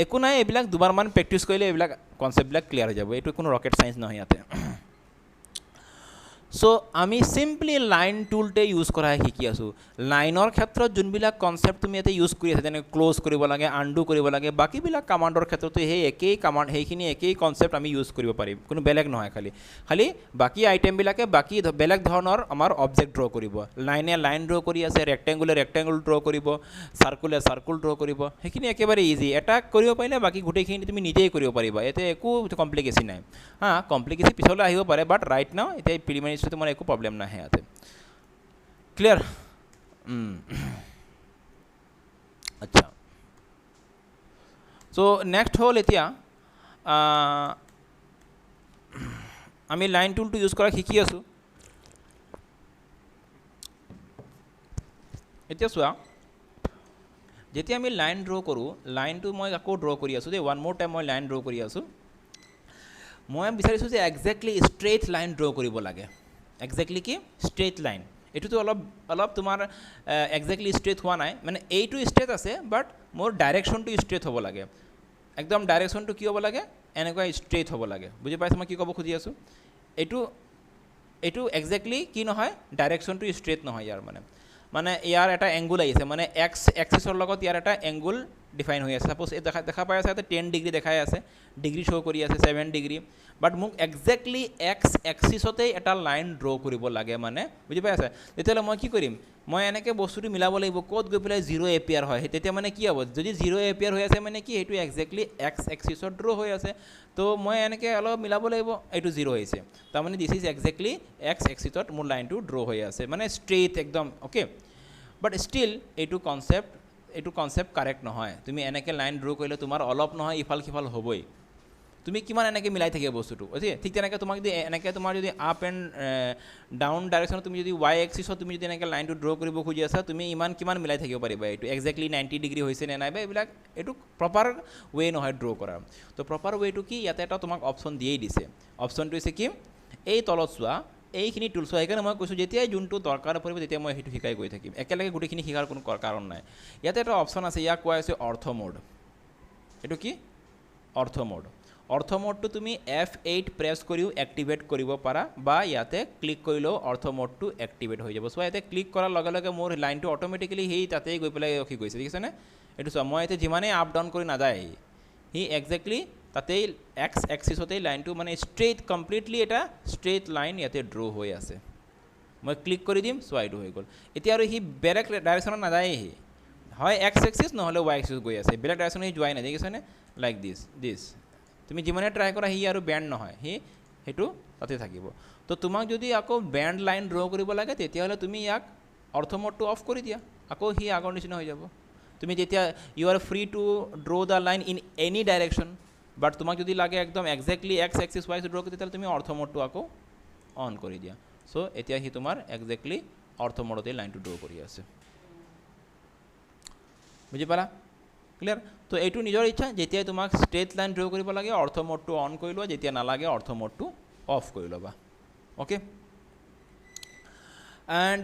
একো নাই এইবিলাক দুবাৰমান প্ৰেক্টিছ কৰিলে এইবিলাক কনচেপ্টবিলাক ক্লিয়াৰ হৈ যাব এইটো কোনো ৰকেট চায়েন্স নহয় ইয়াতে চ' আমি চিম্পলি লাইন টুলতে ইউজ কৰা শিকি আছোঁ লাইনৰ ক্ষেত্ৰত যোনবিলাক কনচেপ্ট তুমি ইয়াতে ইউজ কৰি আছা যেনেকৈ ক্ল'জ কৰিব লাগে আনডু কৰিব লাগে বাকীবিলাক কামাণ্ডৰ ক্ষেত্ৰতো সেই একেই কামাণ্ড সেইখিনি একেই কনচেপ্ট আমি ইউজ কৰিব পাৰিম কোনো বেলেগ নহয় খালি বাকী আইটেমবিলাকে বাকী বেলেগ ধৰণৰ আমাৰ অবজেক্ট ড্ৰ কৰিব লাইনে লাইন ড্ৰ কৰি আছে ৰেক্টেংগুলে ৰেক্টেংগুল ড্ৰ কৰিব চাৰ্কুলে চাৰ্কুল ড্ৰ কৰিব সেইখিনি একেবাৰে ইজি এটা কৰিব পাৰিলে বাকী গোটেইখিনি তুমি নিজেই কৰিব পাৰিবা ইয়াতে একো কমপ্লিকেশ্যন নাই কমপ্লিকেশ্যন পিছলৈ আহিব পাৰে বাট ৰাইট নাও এতিয়া প্ৰিলিমিনাৰী তোমাৰ একো প্ৰবলেম নাহে ইয়াতে ক্লিয়াৰ আচ্ছা সো নেক্সট হল এতিয়া আমি লাইন টুলটো ইউজ কৰা শিকি আছোঁ এতিয়া চোৱা যেতিয়া আমি লাইন ড্ৰ কৰোঁ লাইনটো মই আকৌ ড্ৰ কৰি আছোঁ দেই ওৱান মোৰ টাইম মই লাইন ড্ৰ কৰি আছোঁ মই বিচাৰিছোঁ যে একজেক্টলি ষ্ট্ৰেইট লাইন ড্ৰ কৰিব লাগে একজেক্টলি কি ষ্ট্ৰেইট লাইন এইটোতো অলপ তোমাৰ একজেক্টলি ষ্ট্ৰেইট হোৱা নাই মানে এইটো ষ্ট্ৰেইট আছে বাট মোৰ ডাইৰেকশ্যনটো ষ্ট্ৰেইট হ'ব লাগে একদম ডাইৰেকশ্যনটো কি হ'ব লাগে এনেকুৱা ষ্ট্ৰেইট হ'ব লাগে বুজি পাইছা মই কি ক'ব খুজি আছোঁ এইটো একজেক্টলি কি নহয় ডাইৰেকশ্যনটো ষ্ট্ৰেইট নহয় ইয়াৰ মানে ইয়াৰ এটা এংগুল আহিছে মানে এক্সিছৰ লগত ইয়াৰ এটা এংগুল ডিফাইন হৈ আছে সাপোজ এই দেখা পাই আছে ইয়াতে 10 ডিগ্ৰী দেখাই আছে ডিগ্ৰী শ্ব' কৰি আছে 7 ডিগ্ৰী বাট মোক একজেক্টলি এক্স এক্সিছতেই এটা লাইন ড্ৰ কৰিব লাগে মানে বুজি পাই আছে তেতিয়াহ'লে মই কি কৰিম মই এনেকৈ বস্তুটো মিলাব লাগিব ক'ত গৈ পেলাই 0 এপিয়াৰ হয় তেতিয়া মানে কি হ'ব যদি 0 এপিয়াৰ হৈ আছে মানে কি সেইটো একজেক্টলি এক্স এক্সিছত ড্ৰ হৈ আছে তো মই এনেকৈ অলপ মিলাব লাগিব এইটো 0 হৈছে তাৰমানে দিছ ইজ একজেক্টলি এক্স এক্সিছত মোৰ লাইনটো ড্ৰ হৈ আছে মানে ষ্ট্ৰেইট একদম অ'কে বাট ষ্টিল এইটো কনচেপ্ট কাৰেক্ট নহয় তুমি এনেকৈ লাইন ড্ৰ কৰিলে তোমাৰ অলপ নহয় ইফাল সিফাল হ'বই তুমি কিমান এনেকৈ মিলাই থাকিবা বস্তুটো অ'কে ঠিক তেনেকৈ তোমাক যদি এনেকৈ তোমাৰ যদি আপ এণ্ড ডাউন ডাইৰেকশ্যনত তুমি যদি ৱাই এক্সিছত তুমি যদি এনেকৈ লাইনটো ড্ৰ কৰিব খুজি আছা তুমি কিমান মিলাই থাকিব পাৰিবা এইটো একজেক্টলি 90 ডিগ্ৰী হৈছে নে নাই বা এইবিলাক এইটো প্ৰপাৰ ৱে নহয় ড্ৰ কৰাৰ তো প্ৰপাৰ ৱেটো কি ইয়াতে এটা তোমাক অপশ্যন দিয়েই দিছে অপশ্যনটো হৈছে কি এই তলত চোৱা এইখিনি টুলছ সেইকাৰণে মই কৈছোঁ যেতিয়াই যোনটো দৰকাৰ পৰিব তেতিয়া মই সেইটো শিকাই গৈ থাকিম একেলগে গোটেইখিনি শিকাৰ কোনো কাৰণ নাই ইয়াতে এটা অপশ্যন আছে ইয়াক কোৱা হৈছে অৰ্থ মোড এইটো কি অৰ্থ মোডটো তুমি F8 প্ৰেছ কৰিও এক্টিভেট কৰিব পাৰা বা ইয়াতে ক্লিক কৰিলেও অৰ্থ মোডটো এক্টিভেট হৈ যাব চ' ইয়াতে ক্লিক কৰাৰ লগে লগে মোৰ লাইনটো অট'মেটিকেলি সেই তাতেই গৈ পেলাই ৰখি গৈছে দেখিছেনে এইটো চোৱা মই ইয়াতে যিমানেই আপ ডাউন কৰি নাযায় সি একজেক্টলি তাতেই এক্স এক্সিছতেই লাইনটো মানে ষ্ট্ৰেইট কমপ্লিটলি এটা ষ্ট্ৰেইট লাইন ইয়াতে ড্ৰ হৈ আছে মই ক্লিক কৰি দিম চ' এইটো হৈ গ'ল এতিয়া আৰু সি বেলেগ ডাইৰেকশ্যনত নাযায়েই সি হয় এক্স এক্সিছ নহ'লে ৱাই এক্সিছ গৈ আছে বেলেগ ডাইৰেকশ্যনত সি যোৱাই নাই দেখিছেনে লাইক দিছ তুমি যিমানে ট্ৰাই কৰা সি আৰু বেণ্ড নহয় সেইটো তাতে থাকিব তো তোমাক যদি আকৌ বেণ্ড লাইন ড্ৰ কৰিব লাগে তেতিয়াহ'লে তুমি ইয়াক অৰ্থ মোডটো অফ কৰি দিয়া আকৌ সি আগৰ নিচিনা হৈ যাব তুমি যেতিয়া you are free to draw the line in any direction but তোমাক যদি লাগে একদম exactly X axis Y draw কৰি তেতিয়াহ'লে তুমি অৰ্থ মোডটো আকৌ অন কৰি দিয়া চ' এতিয়া সি তোমাৰ একজেক্টলি অৰ্থ মোডতেই লাইনটো ড্ৰ কৰি আছে বুজি পালা ক্লিয়াৰ তো এইটো নিজৰ ইচ্ছা যেতিয়া তোমাক ষ্ট্ৰেট লাইন ড্ৰ কৰিব লাগে অৰ্থ মোডটো অন কৰি লোৱা যেতিয়া নালাগে অৰ্থ মোডটো অফ কৰি ল'বা okay and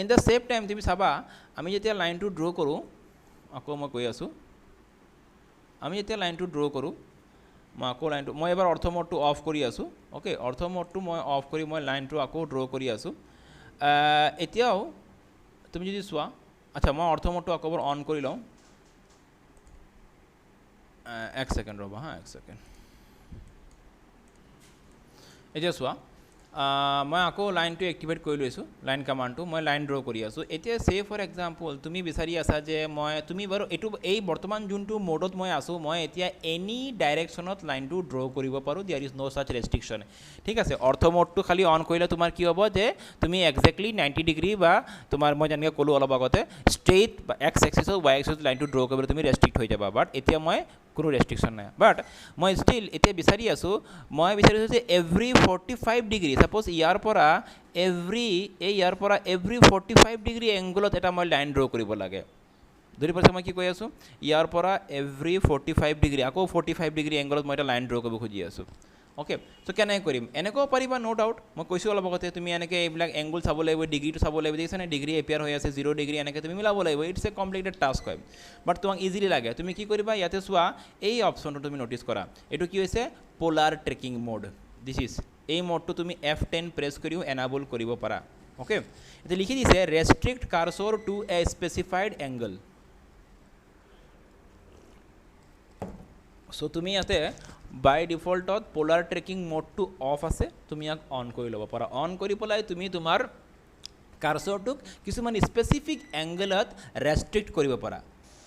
in the same time তুমি চাবা আমি যেতিয়া লাইনটো ড্ৰ কৰোঁ আকৌ মই কৈ আছোঁ আমি যেতিয়া লাইনটো ড্ৰ কৰোঁ মই আকৌ লাইনটো মই এবাৰ অৰ্থ মোডটো অফ কৰি আছোঁ ওকে অৰ্থ মোডটো মই অফ কৰি মই লাইনটো আকৌ ড্ৰ কৰি আছোঁ এতিয়াও তুমি যদি চোৱা আচ্ছা মই অৰ্থ মোডটো আকৌ অন কৰি লওঁ এক সেকেন্ড ৰ'বা হা এক সেকেন্ড এতিয়া চোৱা মই আকৌ লাইনটো এক্টিভেট কৰি লৈছোঁ লাইন কমাণ্ডটো মই লাইন ড্ৰ কৰি আছোঁ এতিয়া সে ফৰ এক্সাম্পল তুমি বিচাৰি আছা যে মই তুমি বাৰু এইটো এই বৰ্তমান যোনটো মোডত মই আছোঁ মই এতিয়া এনি ডাইৰেকশ্যনত লাইনটো ড্ৰ কৰিব পাৰোঁ there is no' such restriction ঠিক আছে অৰ্থ মোডটো খালি অন কৰিলে তোমাৰ কি হ'ব যে তুমি একজেক্টলি 90 ডিগ্ৰী বা তোমাৰ মই যেনেকৈ ক'লোঁ অলপ আগতে ষ্ট্ৰেইট বা এক্স এক্সিছত ৱাই এক্সিছত লাইনটো ড্ৰ কৰিবলৈ তুমি ৰেষ্ট্ৰিক্ট হৈ যাবা বাট এতিয়া মই কোনো ৰেষ্ট্ৰিকশ্যন নাই বাট মই ষ্টিল এতিয়া বিচাৰি আছোঁ যে এভৰি 45 ডিগ্ৰী সাপোজ ইয়াৰ পৰা এভৰি 45 ডিগ্ৰী এংগলত এটা মই লাইন ড্ৰ কৰিব লাগে ধৰি পাইছোঁ মই কি কৈ আছোঁ ইয়াৰ পৰা এভৰি 45 ডিগ্ৰী আকৌ 45 ডিগ্ৰী এংগলত মই এটা লাইন ড্ৰ কৰিব খুজি আছোঁ ওকে চ' কেনেকৈ কৰিম এনেকৈও পাৰিবা ন' ডাউট মই কৈছোঁ অলপ আগতে তুমি এনেকৈ এইবিলাক এংগুল চাব লাগিব ডিগ্ৰীটো চাব লাগিব দেখিছানে ডিগ্ৰী এপিয়াৰ হৈ আছে 0 ডিগ্ৰী এনেকৈ তুমি মিলাব লাগিব ইটছ এ কমপ্লিকেটেড টাস্ক হয় বাট তোমাক ইজিলি লাগে তুমি কি কৰিবা ইয়াতে চোৱা এই অপশ্যনটো তুমি ন'টিছ কৰা এইটো কি হৈছে polar tracking mode this is এই মোডটো তুমি F10 প্ৰেছ কৰিও এনাবল কৰিব পাৰা ওকে এতিয়া লিখি দিছে ৰেষ্ট্ৰিক্ট কাৰ্চৰ টু এ স্পেচিফাইড এংগল চ' তুমি ইয়াতে বাই ডিফল্টত পোলাৰ ট্ৰেকিং মোডটো অফ আছে তুমি ইয়াক অন কৰি ল'ব পাৰা অন কৰি পেলাই তুমি তোমাৰ কাৰ্চৰটোক কিছুমান স্পেচিফিক এংগলত ৰেষ্ট্ৰিক্ট কৰিব পাৰা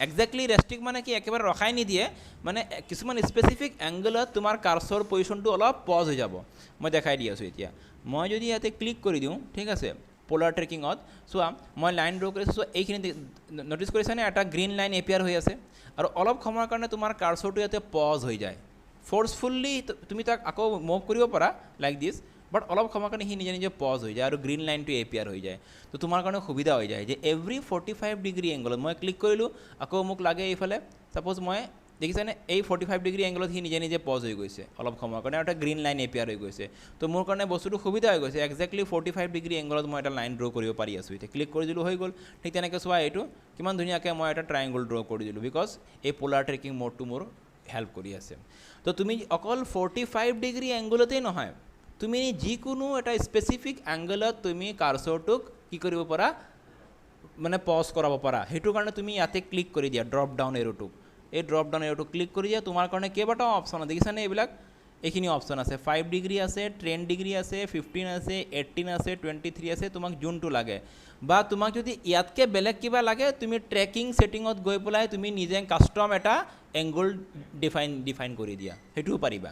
একজেক্টলি ৰেষ্ট্ৰিক্ট মানে কি একেবাৰে ৰখাই নিদিয়ে মানে কিছুমান স্পেচিফিক এংগলত তোমাৰ কাৰ্চৰ পজিশ্যনটো অলপ পজ হৈ যাব মই দেখাই দি আছোঁ এতিয়া মই যদি ইয়াতে ক্লিক কৰি দিওঁ ঠিক আছে পোলাৰ ট্ৰেকিঙত চোৱা মই লাইন ড্ৰ কৰিছোঁ চ' এইখিনি ন'টিছ কৰিছানে এটা গ্ৰীণ লাইন এপিয়াৰ হৈ আছে আৰু অলপ সময়ৰ কাৰণে তোমাৰ কাৰ্চৰটো ইয়াতে পজ হৈ যায় ফ'ৰ্চফুল্লি তুমি তাক আকৌ মুভ কৰিব পাৰা লাইক দিছ বাট অলপ সময়ৰ কাৰণে সি নিজে নিজে পজ হৈ যায় আৰু গ্ৰীণ লাইনটো এপিয়াৰ হৈ যায় তো তোমাৰ কাৰণে সুবিধা হৈ যায় যে এভৰি 45 ডিগ্ৰী এংগলত মই ক্লিক কৰিলোঁ আকৌ মোক লাগে এইফালে ছাপ'জ মই দেখিছেনে এই 45 ডিগ্ৰী এংগলত সি নিজে নিজে পজ হৈ গৈছে অলপ সময়ৰ কাৰণে আৰু এটা গ্ৰীণ লাইন এপিয়াৰ হৈ গৈছে তো মোৰ কাৰণে বস্তুটো সুবিধা হৈ গৈছে একজেক্টলি 45 ডিগ্ৰী এংগলত মই এটা লাইন ড্ৰ কৰিব পাৰি আছোঁ এতিয়া ক্লিক কৰি দিলোঁ হৈ গ'ল ঠিক তেনেকৈ চোৱা এইটো কিমান ধুনীয়াকৈ মই এটা ট্ৰাইংগল ড্ৰ কৰি দিলোঁ বিকজ এই পোলাৰ ট্ৰেকিং মোডটো মোৰ হেল্প কৰি আছে তো তুমি অকল 45 ডিগ্ৰী এংগলতেই নহয় তুমি যিকোনো এটা স্পেচিফিক এংগলত তুমি কাৰ্চৰটোক কি কৰিব পাৰা মানে পজ কৰাব পাৰা সেইটোৰ কাৰণে তুমি ইয়াতে ক্লিক কৰি দিয়া ড্ৰপ ডাউন এৰোটোক এই ড্ৰপ ডাউন এৰোটো ক্লিক কৰি দিয়া তোমাৰ কাৰণে কেইবাটাও অপশ্যন আছে দেখিছানে এইবিলাক এইখিনি অপশ্যন আছে 5 ডিগ্ৰী আছে 10 ডিগ্ৰী আছে 15 আছে 18 আছে 23 আছে তোমাক যোনটো লাগে বা তোমাক যদি ইয়াতকৈ বেলেগ কিবা লাগে তুমি ট্ৰেকিং ছেটিঙত গৈ পেলাই তুমি নিজে কাষ্টম এটা এংগল ডিফাইন কৰি দিয়া সেইটোও পাৰিবা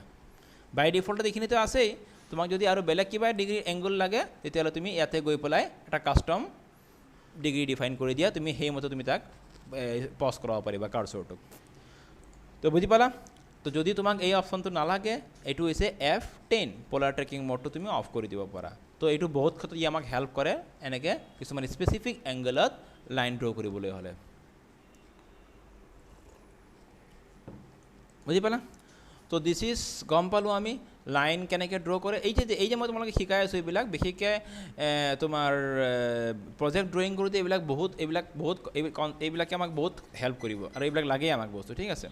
বাই ডিফল্টত এইখিনিতো আছেই তোমাক যদি আৰু বেলেগ কিবা ডিগ্ৰী এংগল লাগে তেতিয়াহ'লে তুমি ইয়াতে গৈ পেলাই এটা কাষ্টম ডিগ্ৰী ডিফাইন কৰি দিয়া তুমি সেইমতে তুমি তাক পজ কৰাব পাৰিবা কাৰ্চৰটোক তো বুজি পালা তো যদি তোমাক এই অপশ্যনটো নালাগে এইটো হৈছে F10 পোলাৰ ট্ৰেকিং মোডটো তুমি অফ কৰি দিব পাৰা তো এইটো বহুত ক্ষেত্ৰত ই আমাক হেল্প কৰে এনেকৈ কিছুমান স্পেচিফিক এংগলত লাইন ড্ৰ কৰিবলৈ হ'লে বুজি পালা তো দিছ ইজ গম পালোঁ আমি লাইন কেনেকৈ ড্ৰ কৰে এই যে মই তোমালোকে শিকাই আছোঁ এইবিলাক বিশেষকৈ তোমাৰ প্ৰজেক্ট ড্ৰয়িং কৰোঁতে এইবিলাকে আমাক বহুত হেল্প কৰিব আৰু এইবিলাক লাগেই আমাক বস্তু ঠিক আছে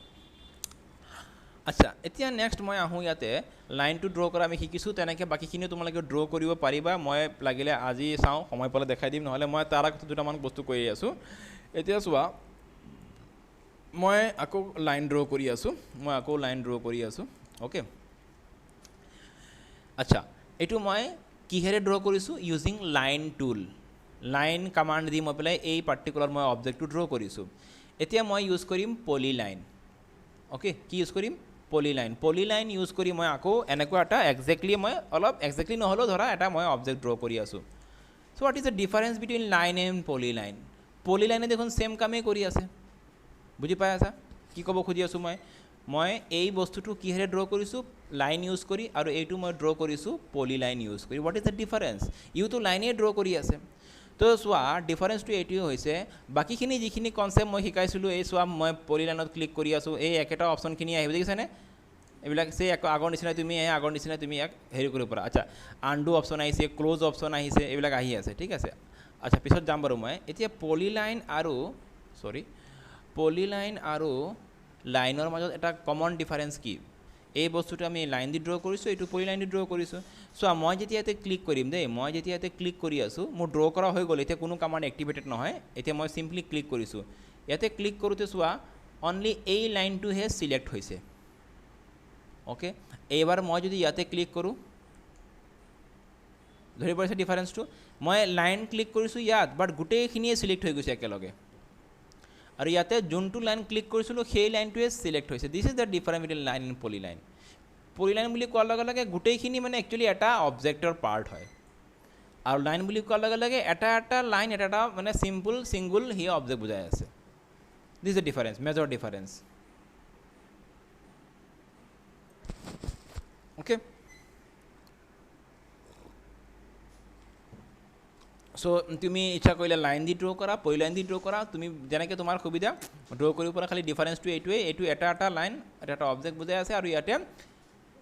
আচ্ছা এতিয়া নেক্সট মই আহোঁ ইয়াতে লাইনটো ড্ৰ কৰা আমি শিকিছোঁ তেনেকৈ বাকীখিনিও তোমালোকে ড্ৰ কৰিব পাৰিবা মই লাগিলে আজি চাওঁ সময় পালে দেখাই দিম নহ'লে মই তাৰ আগতে দুটামান বস্তু কৰি আছোঁ এতিয়া চোৱা মই আকৌ লাইন ড্ৰ কৰি আছোঁ অ'কে আচ্ছা এইটো মই কিহেৰে ড্ৰ কৰিছোঁ using line tool line command দি মই পেলাই এই পাৰ্টিকুলাৰ মই অবজেক্টটো ড্ৰ কৰিছোঁ এতিয়া মই ইউজ কৰিম পলিলাইন অ'কে কি ইউজ কৰিম পলিলাইন ইউজ কৰি মই আকৌ এনেকুৱা এটা একজেক্টলি মই অলপ একজেক্টলি নহ'লেও ধৰা এটা মই অবজেক্ট ড্ৰ কৰি আছোঁ so' what is the difference between line and পলিলাইনে দেখোন ছেম কামেই কৰি আছে বুজি পাই আছা কি ক'ব খুজি আছোঁ মই এই বস্তুটো কিহেৰে ড্ৰ কৰিছোঁ লাইন ইউজ কৰি আৰু এইটো মই ড্ৰ কৰিছোঁ পলিলাইন ইউজ কৰি হোৱাট ইজ দ্য ডিফাৰেঞ্চ ইউটো লাইনেই ড্ৰ কৰি আছে তো চোৱা ডিফাৰেঞ্চটো এইটোৱে হৈছে বাকীখিনি যিখিনি কনচেপ্ট মই শিকাইছিলোঁ এই চোৱা মই পলিলাইনত ক্লিক কৰি আছোঁ এই একেটা অপশ্যনখিনি আহিব দেখিছেনে এইবিলাক সেই আগৰ নিচিনা তুমি আগৰ নিচিনা তুমি ইয়াক হেৰি কৰিব পাৰা আচ্ছা আনডু অপশ্যন আহিছে ক্ল'জ অপশ্যন আহিছে এইবিলাক আহি আছে ঠিক আছে আচ্ছা পিছত যাম বাৰু মই এতিয়া পলিলাইন আৰু লাইনৰ মাজত এটা কমন ডিফাৰেঞ্চ কি এই বস্তুটো আমি লাইন দি ড্ৰ কৰিছোঁ এইটো পলিলাইন দি ড্ৰ কৰিছোঁ চোৱা মই যেতিয়া ইয়াতে ক্লিক কৰিম দেই মই যেতিয়া ইয়াতে ক্লিক কৰি আছোঁ মোৰ ড্ৰ কৰা হৈ গ'ল এতিয়া কোনো কামাণ্ড এক্টিভেটেড নহয় এতিয়া মই চিম্পলি ক্লিক কৰিছোঁ ইয়াতে ক্লিক কৰোঁতে চোৱা অনলি এই লাইনটোহে চিলেক্ট হৈছে অ'কে এইবাৰ মই যদি ইয়াতে ক্লিক কৰোঁ ধৰি পৰিছে ডিফাৰেঞ্চটো মই লাইন ক্লিক কৰিছোঁ ইয়াত বাট গোটেইখিনিয়ে চিলেক্ট হৈ গৈছে একেলগে আৰু ইয়াতে যোনটো লাইন ক্লিক কৰিছিলোঁ সেই লাইনটোৱে চিলেক্ট হৈছে দিছ is the difference between line and polyline বুলি কোৱাৰ লগে লগে গোটেইখিনি মানে একচুৱেলি এটা অবজেক্টৰ পাৰ্ট হয় আৰু লাইন বুলি কোৱাৰ লগে লগে এটা লাইন এটা মানে ছিংগুল সি অবজেক্ট বুজাই আছে this is the difference major difference okay so তুমি ইচ্ছা কৰিলে লাইন দি ড্ৰ কৰা পলিলাইন দি ড্ৰ কৰা তুমি যেনেকৈ তোমাৰ সুবিধা ড্ৰ কৰিব পৰা খালি ডিফাৰেঞ্চটো এইটোৱে এইটো এটা লাইন এটা অবজেক্ট বুজাই আছে আৰু ইয়াতে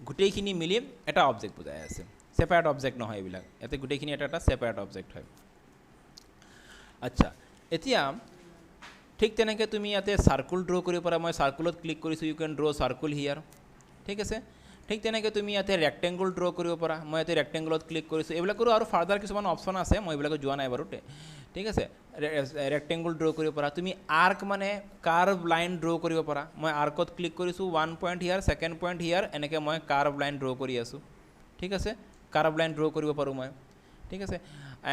গোটেইখিনি মিলি এটা অবজেক্ট বুজাই আছে ছেপাৰেট অবজেক্ট নহয় এইবিলাক ইয়াতে গোটেইখিনি এটা ছেপাৰেট অবজেক্ট হয় আচ্ছা এতিয়া ঠিক তেনেকৈ তুমি ইয়াতে চাৰ্কুল ড্ৰ কৰিব পাৰা মই চাৰ্কুলত ক্লিক কৰিছোঁ ইউ কেন ড্ৰ চাৰ্কুল হিয়াৰ ঠিক আছে ঠিক তেনেকৈ তুমি ইয়াতে ৰেক্টেংগুল ড্ৰ কৰিব পাৰা মই ইয়াতে ৰেক্টেংগুলত ক্লিক কৰিছোঁ এইবিলাকৰো আৰু ফাৰ্দাৰ কিছুমান অপশ্যন আছে মই এইবিলাকত যোৱা নাই বাৰু ঠিক আছে ৰেক্টেংগুল ড্ৰ কৰিব পাৰা তুমি আৰ্ক মানে কাৰ্ভ লাইন ড্ৰ কৰিব পাৰা মই আৰ্কত ক্লিক কৰিছোঁ 1 পইণ্ট হিয়াৰ ছেকেণ্ড পইণ্ট হিয়াৰ এনেকৈ মই কাৰ্ভ লাইন ড্ৰ কৰি আছোঁ ঠিক আছে কাৰ্ভ লাইন ড্ৰ কৰিব পাৰোঁ মই ঠিক আছে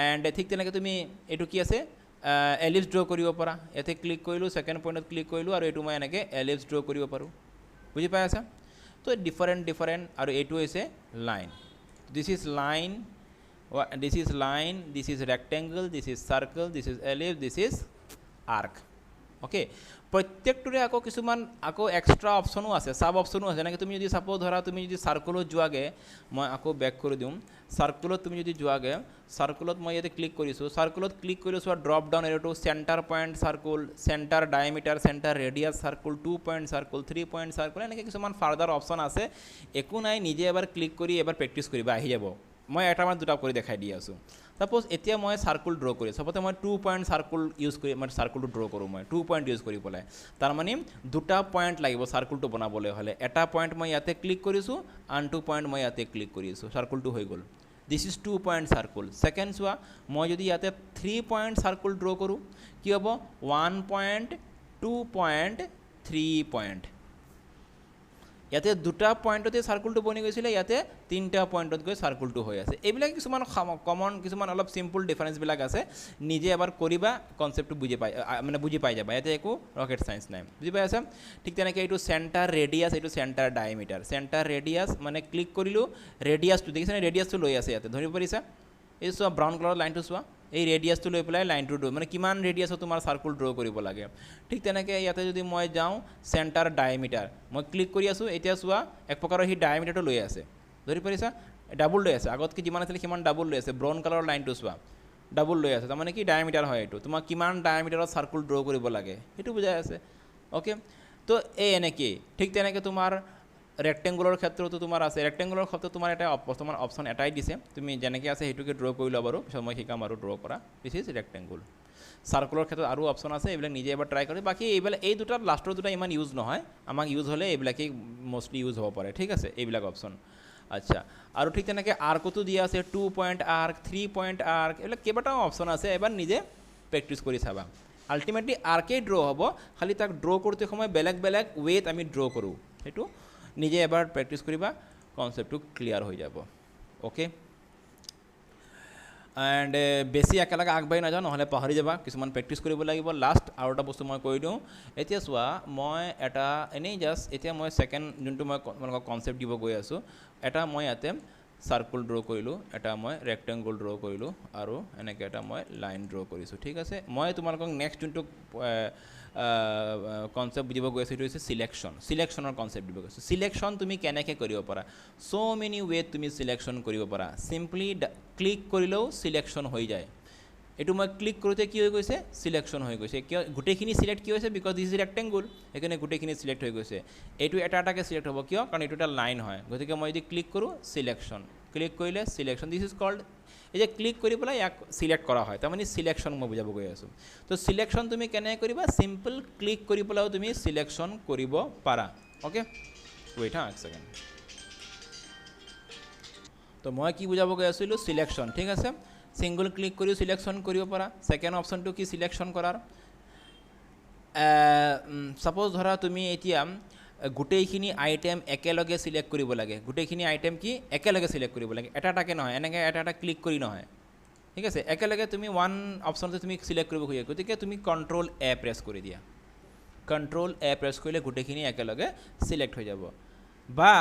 এণ্ড ঠিক তেনেকৈ তুমি এইটো কি আছে এলিপ্স ড্ৰ কৰিব পাৰা ইয়াতে ক্লিক কৰিলোঁ ছেকেণ্ড পইণ্টত ক্লিক কৰিলোঁ আৰু এইটো মই এনেকৈ এলিপ্স ড্ৰ কৰিব পাৰোঁ বুজি পাই আছা তো ডিফাৰেণ্ট আৰু এইটো হৈছে line this is line this is rectangle this is circle this is ellipse this is arc okay প্ৰত্যেকটোৰে আকৌ কিছুমান আকৌ এক্সট্ৰা অপশ্যনো আছে চাব অপশ্যনো আছে যেনেকৈ তুমি যদি চাপ'জ ধৰা তুমি যদি চাৰ্কুলত যোৱাগৈ মই আকৌ বেক কৰি দিওঁ চাৰ্কুলত তুমি যদি যোৱাগৈ চাৰ্কুলত মই ইয়াতে ক্লিক কৰিছোঁ চাৰ্কুলত ক্লিক কৰিলোঁ চোৱা ড্ৰপ ডাউন এৰ'টো centre point circle centre diameter centre radius circle 2 point circle 3 point circle এনেকৈ কিছুমান ফাৰ্দাৰ অপশ্যন আছে একো নাই নিজে এবাৰ ক্লিক কৰি এবাৰ প্ৰেক্টিছ কৰিবা আহি যাব মই এটা মানে দুটা কৰি দেখাই দি আছোঁ সাপ'জ এতিয়া মই চাৰ্কুল ড্ৰ কৰি চাপ'জ মই 2 পইণ্ট চাৰ্কুল ইউজ কৰি মই চাৰ্কুলটো ড্ৰ কৰোঁ মই 2 পইণ্ট ইউজ কৰি পেলাই তাৰমানে দুটা পইণ্ট লাগিব চাৰ্কুলটো বনাবলৈ হ'লে এটা পইণ্ট মই ইয়াতে ক্লিক কৰিছোঁ আনটো পইণ্ট মই ইয়াতে ক্লিক কৰিছোঁ চাৰ্কুলটো হৈ গ'ল this is 2 point circle second চোৱা মই যদি ইয়াতে 3 পইণ্ট চাৰ্কুল ড্ৰ কৰোঁ কি হ'ব 1 পইণ্ট 2 পইণ্ট 3 পইণ্ট ইয়াতে দুটা পইণ্টতে চাৰ্কুলটো বনি গৈছিলে ইয়াতে তিনিটা পইণ্টত গৈ চাৰ্কুলটো হৈ আছে এইবিলাক কিছুমান কমন কিছুমান অলপ চিম্পল ডিফাৰেঞ্চবিলাক আছে নিজে এবাৰ কৰিবা কনচেপ্টটো বুজি পাই যাবা ইয়াতে একো ৰকেট চায়েন্স নাই বুজি পাই আছা ঠিক তেনেকৈ এইটো চেণ্টাৰ ৰেডিয়াছ এইটো চেণ্টাৰ ডায়েমিটাৰ চেণ্টাৰ ৰেডিয়াছ মানে ক্লিক কৰিলোঁ ৰেডিয়াছটো দেখিছেনে ৰেডিয়াছটো লৈ আছে ইয়াতে ধৰিব পাৰিছা এই চোৱা ব্ৰাউন কালাৰৰ লাইনটো চোৱা এই ৰেডিয়াছটো লৈ পেলাই লাইনটো ড্ৰ মানে কিমান ৰেডিয়াছত তোমাৰ চাৰ্কুল ড্ৰ কৰিব লাগে ঠিক তেনেকৈ ইয়াতে যদি মই যাওঁ চেণ্টাৰ ডায়েমিটাৰ মই ক্লিক কৰি আছোঁ এতিয়া চোৱা এক প্ৰকাৰৰ সি ডায়েমিটাৰটো লৈ আছে ধৰি পাৰিছা ডাবুল লৈ আছে আগতকৈ যিমান আছিলে সিমান ডাবুল লৈ আছে ব্ৰাউন কালাৰৰ লাইনটো চোৱা ডাবুল লৈ আছে তাৰমানে কি ডায়েমিটাৰ হয় এইটো তোমাক কিমান ডায়েমিটাৰত চাৰ্কুল ড্ৰ কৰিব লাগে সেইটো বুজাই আছে অ'কে তো এই এনেকেই ঠিক তেনেকৈ তোমাৰ ৰেক্টেংগুলৰ ক্ষেত্ৰতো তোমাৰ আছে ৰেক্টেংগুলৰ ক্ষেত্ৰত তোমাৰ এটা বৰ্তমান অপশ্যন এটাই দিছে তুমি যেনেকৈ আছে সেইটোকে ড্ৰ কৰি লোৱা বাৰু পিছত মই শিকাম আৰু ড্ৰ কৰা দিছ ইজ ৰেক্টেংগুল চাৰ্কুলৰ ক্ষেত্ৰত আৰু অপশ্যন আছে এইবিলাক নিজে এবাৰ ট্ৰাই কৰি বাকী এইবিলাক এই দুটাত লাষ্টৰ দুটা ইমান ইউজ নহয় আমাক ইউজ হ'লে এইবিলাকেই মষ্টলি ইউজ হ'ব পাৰে ঠিক আছে এইবিলাক অপশ্যন আচ্ছা আৰু ঠিক তেনেকৈ আৰ্কতো দিয়া আছে 2 পইণ্ট আৰ্ক 3 পইণ্ট আৰ্ক এইবিলাক কেইবাটাও অপশ্যন আছে এবাৰ নিজে প্ৰেক্টিছ কৰি চাবা আল্টিমেটলি আৰ্কেই ড্ৰ হ'ব খালি তাক ড্ৰ কৰোঁতে সময় বেলেগ বেলেগ ৱেত আমি ড্ৰ কৰোঁ সেইটো নিজে এবাৰ প্ৰেক্টিছ কৰিবা কনচেপ্টটো ক্লিয়াৰ হৈ যাব অ'কে এণ্ড বেছি একেলগে আগবাঢ়ি নাযাওঁ নহ'লে পাহৰি যাবা কিছুমান প্ৰেক্টিছ কৰিব লাগিব লাষ্ট আৰু এটা বস্তু মই কৈ দিওঁ এতিয়া চোৱা মই এটা এনেই জাষ্ট এতিয়া মই ছেকেণ্ড যোনটো মই তোমালোকক কনচেপ্ট দিব গৈ আছোঁ এটা মই ইয়াতে চাৰ্কুল ড্ৰ কৰিলোঁ এটা মই ৰেক্টেংগুল ড্ৰ কৰিলোঁ আৰু এনেকৈ এটা মই লাইন ড্ৰ কৰিছোঁ ঠিক আছে মই তোমালোকক নেক্সট যোনটো কনচেপ্ট বুজিব গৈ আছোঁ এইটো হৈছে চিলেকশ্যনৰ কনচেপ্ট দিব গৈছোঁ চিলেকশ্যন তুমি কেনেকৈ কৰিব পাৰা মেনি ৱেত তুমি চিলেকশ্যন কৰিব পাৰা চিম্পলি ক্লিক কৰিলেও চিলেকশ্যন হৈ যায় এইটো মই ক্লিক কৰোঁতে কি হৈ গৈছে চিলেকশ্যন হৈ গৈছে কিয় গোটেইখিনি চিলেক্ট কি হৈছে বিকজ দিছ ইজ ৰেক্টেংগুল সেইকাৰণে গোটেইখিনি চিলেক্ট হৈ গৈছে এইটো এটা এটাকৈ চিলেক্ট হ'ব কিয় কাৰণ এইটো এটা লাইন হয় গতিকে মই যদি ক্লিক কৰোঁ চিলেকশ্যন ক্লিক কৰিলে চিলেকশ্যন দিছ ইজ কল্ড এই যে ক্লিক কৰি পেলাই ইয়াক চিলেক্ট কৰা হয় তাৰমানে চিলেকশ্যন মই বুজাব গৈ আছোঁ তো চিলেকশ্যন তুমি কেনেকৈ কৰিবা চিম্পল ক্লিক কৰি পেলাইও তুমি চিলেকশ্যন কৰিব পাৰা অ'কে ৱেইট হা এক ছেকেণ্ড তো মই কি বুজাব গৈ আছিলোঁ চিলেকশ্যন ঠিক আছে সিঙ্গল ক্লিক কৰিও সিলেকশ্যন কৰিব পাৰা সেকেন্ড অপশনটো কি সিলেকশ্যন কৰাৰ সাপোজ ধৰা তুমি এতিয়া গোটেইখিনি আইটেম একেলগে সিলেক্ট কৰিব লাগে গোটেইখিনি আইটেম কি একেলগে সিলেক্ট কৰিব লাগে এটা এটাকে নহয় এনেকৈ এটা এটা ক্লিক কৰি নহয় ঠিক আছে একেলগে তুমি ওৱান অপশনতে তুমি সিলেক্ট কৰিব খোজা গতিকে তুমি কন্ট্ৰোল এ প্ৰেছ কৰি দিয়া কন্ট্ৰোল এ প্ৰেছ কৰিলে গোটেইখিনি একেলগে সিলেক্ট হৈ যাব বা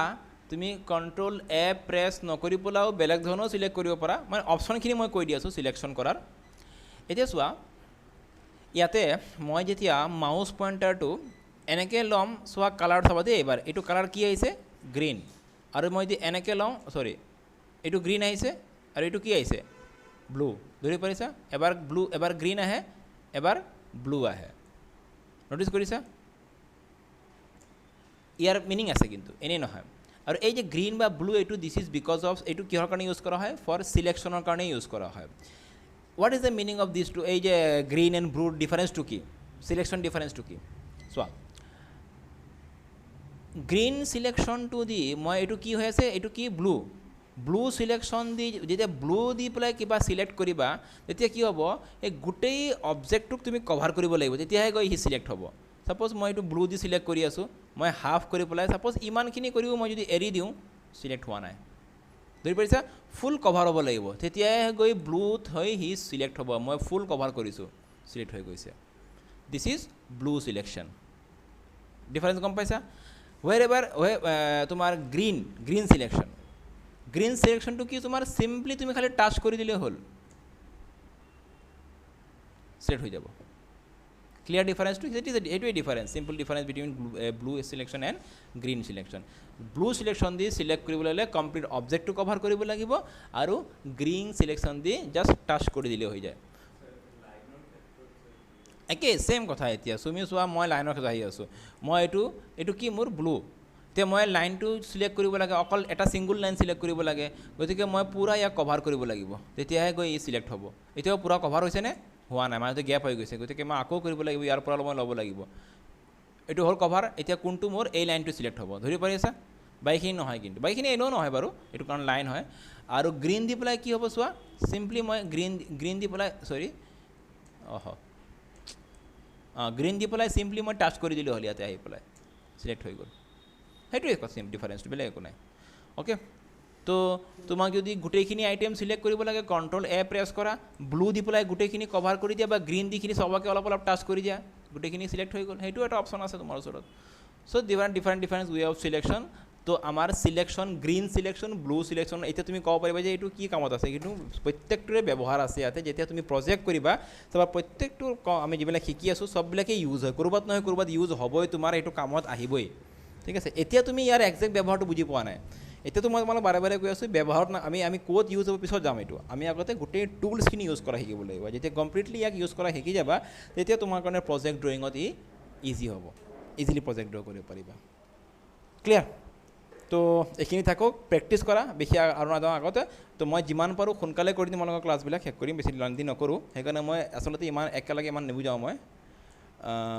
তুমি কন্ট্ৰোল এ প্ৰেছ নকৰি পেলাও বেলেগ ধৰণৰ সিলেক্ট কৰিব পাৰা মানে অপশনখিনি মই কৈ দি আছোঁ সিলেকশ্যন কৰাৰ এতিয়া চোৱা ইয়াতে মই যেতিয়া মাউস পইণ্টাৰটো এনেকৈ ল'ম চোৱা কালাৰ চাবা দেই এবাৰ এইটো কালাৰ কি আহিছে গ্ৰীণ আৰু মই যদি এনেকৈ লওঁ চৰি এইটো গ্ৰীণ আহিছে আৰু এইটো কি আহিছে ব্লু ধৰি পাৰিছা এবাৰ ব্লু এবাৰ গ্ৰীণ আহে এবাৰ ব্লু আহে নটিছ কৰিছা ইয়াৰ মিনিং আছে কিন্তু এনেই নহয় আৰু এই যে গ্ৰীণ বা ব্লু এইটো দিছ ইজ বিকজ অফ এইটো কিহৰ কাৰণে ইউজ কৰা হয় ফৰ সিলেকশ্যনৰ কাৰণে ইউজ কৰা হয় what is the meaning of this to এই যে গ্ৰীণ এণ্ড ব্লুৰ ডিফাৰেঞ্চটো কি সিলেকশ্যন ডিফাৰেঞ্চটো কি চোৱা গ্ৰীণ সিলেকশ্যনটো দি মই এইটো কি হৈ আছে এইটো কি ব্লু ব্লু সিলেকশ্যন দি যেতিয়া ব্লু দি পেলাই কিবা সিলেক্ট কৰিবা তেতিয়া কি হ'ব এই গোটেই অবজেক্টটোক তুমি কভাৰ কৰিব লাগিব তেতিয়াহে গৈ সি সিলেক্ট হ'ব সাপোজ মই এইটো ব্লু দি সিলেক্ট কৰি আছোঁ মই হাফ কৰি পেলাই সাপোজ ইমানখিনি কৰিও মই যদি এৰি দিওঁ সিলেক্ট হোৱা নাই ধৰি পাৰিছা ফুল কভাৰ হ'ব লাগিব তেতিয়াহে গৈ ব্লুত হৈ সি সিলেক্ট হ'ব মই ফুল কভাৰ কৰিছোঁ সিলেক্ট হৈ গৈছে দিছ ইজ ব্লু সিলেকশ্যন ডিফাৰেঞ্চ গম পাইছা ৱেৰ এভাৰ তোমাৰ গ্ৰীণ সিলেকশ্যন গ্ৰীণ সিলেকশ্যনটো কি তোমাৰ চিম্পলি তুমি খালি টাচ কৰি দিলে হ'ল সিলেক্ট হৈ যাব ক্লিয়াৰ ডিফাৰেঞ্চটো এইটোৱে difference simple difference between blue selection and green selection blue selection দি সিলেক্ট কৰিবলৈ হ'লে কমপ্লিট অবজেক্টটো কভাৰ কৰিব লাগিব আৰু গ্ৰীণ সিলেকশ্যন দি জাষ্ট টাচ কৰি দিলে হৈ যায় একে সেম কথা এতিয়া তুমি চোৱা মই লাইনৰ ক্ষেত্ৰত আহি আছোঁ মই এইটো কি মোৰ ব্লু এতিয়া মই লাইনটো সিলেক্ট কৰিব লাগে অকল এটা ছিংগুল লাইন সিলেক্ট কৰিব লাগে গতিকে মই পূৰা ইয়াক কভাৰ কৰিব লাগিব তেতিয়াহে গৈ ই সিলেক্ট হ'ব এতিয়াও পূৰা কভাৰ হৈছেনে হোৱা নাই মাজতে গেপ হৈ গৈছে গতিকে মই আকৌ কৰিব লাগিব ইয়াৰ পৰা মই ল'ব লাগিব এইটো হ'ল কভাৰ এতিয়া কোনটো মোৰ এই লাইনটো সিলেক্ট হ'ব ধৰি পাৰিছা বাইখিনি নহয় কিন্তু বাইখিনি এনেও নহয় বাৰু এইটো কাৰণ লাইন হয় আৰু গ্ৰীণ দি পেলাই কি হ'ব চোৱা চিম্পলি মই গ্ৰীণ দি পেলাই চৰি গ্ৰীণ দি পেলাই চিম্পলি মই টাচ কৰি দিলোঁ হ'ল ইয়াতে আহি পেলাই সিলেক্ট হৈ গ'ল সেইটোৱে চিম ডিফাৰেঞ্চটো বেলেগ একো নাই অ'কে তো তোমাক যদি গোটেইখিনি আইটেম সিলেক্ট কৰিব লাগে কন্ট্ৰোল এ প্ৰেছ কৰা ব্লু দি পেলাই গোটেইখিনি কভাৰ কৰি দিয়া বা গ্ৰীণ দিখিনি সবকে অলপ অলপ টাচ কৰি দিয়া গোটেইখিনি সিলেক্ট হৈ গ'ল সেইটো এটা অপশ্যন আছে তোমাৰ ওচৰত চ' ডিফাৰেণ্ট ৱে অফ সিলেকশ্যন তো আমাৰ সিলেকশ্যন গ্ৰীণ সিলেকশ্যন ব্লু সিলেকশ্যন এতিয়া তুমি ক'ব পাৰিবা যে এইটো কি কামত আছে কিন্তু প্ৰত্যেকটোৰে ব্যৱহাৰ আছে ইয়াতে যেতিয়া তুমি প্ৰজেক্ট কৰিবা তোমাৰ প্ৰত্যেকটো আমি যিবিলাক শিকি আছোঁ চববিলাকেই ইউজ হয় ক'ৰবাত নহয় ক'ৰবাত ইউজ হ'বই তোমাৰ এইটো কামত আহিবই ঠিক আছে এতিয়া তুমি ইয়াৰ একজেক্ট ব্যৱহাৰটো বুজি পোৱা নাই এতিয়াতো মই তোমালোক বাৰে বাৰে কৈ আছোঁ ব্যৱহাৰত আমি ক'ত ইউজ হ'ব পিছত যাম এইটো আমি আগতে গোটেই টুলছখিনি ইউজ কৰা শিকিব লাগিব যেতিয়া কমপ্লিটলি ইয়াক ইউজ কৰা শিকি যাবা তেতিয়া তোমাৰ কাৰণে প্ৰজেক্ট ড্ৰয়িঙত ইজি হ'ব ইজিলি প্ৰজেক্ট ড্ৰ কৰিব পাৰিবা ক্লিয়াৰ তো এইখিনি থাকক প্ৰেক্টিছ কৰা বেছি আৰু নাযাওঁ আগতে তো মই যিমান পাৰোঁ সোনকালে কৰি দিম তোমালোকৰ ক্লাছবিলাক শেষ কৰিম বেছি লং দি নকৰোঁ সেইকাৰণে মই আচলতে ইমান একেলগে ইমান নিবুজাওঁ মই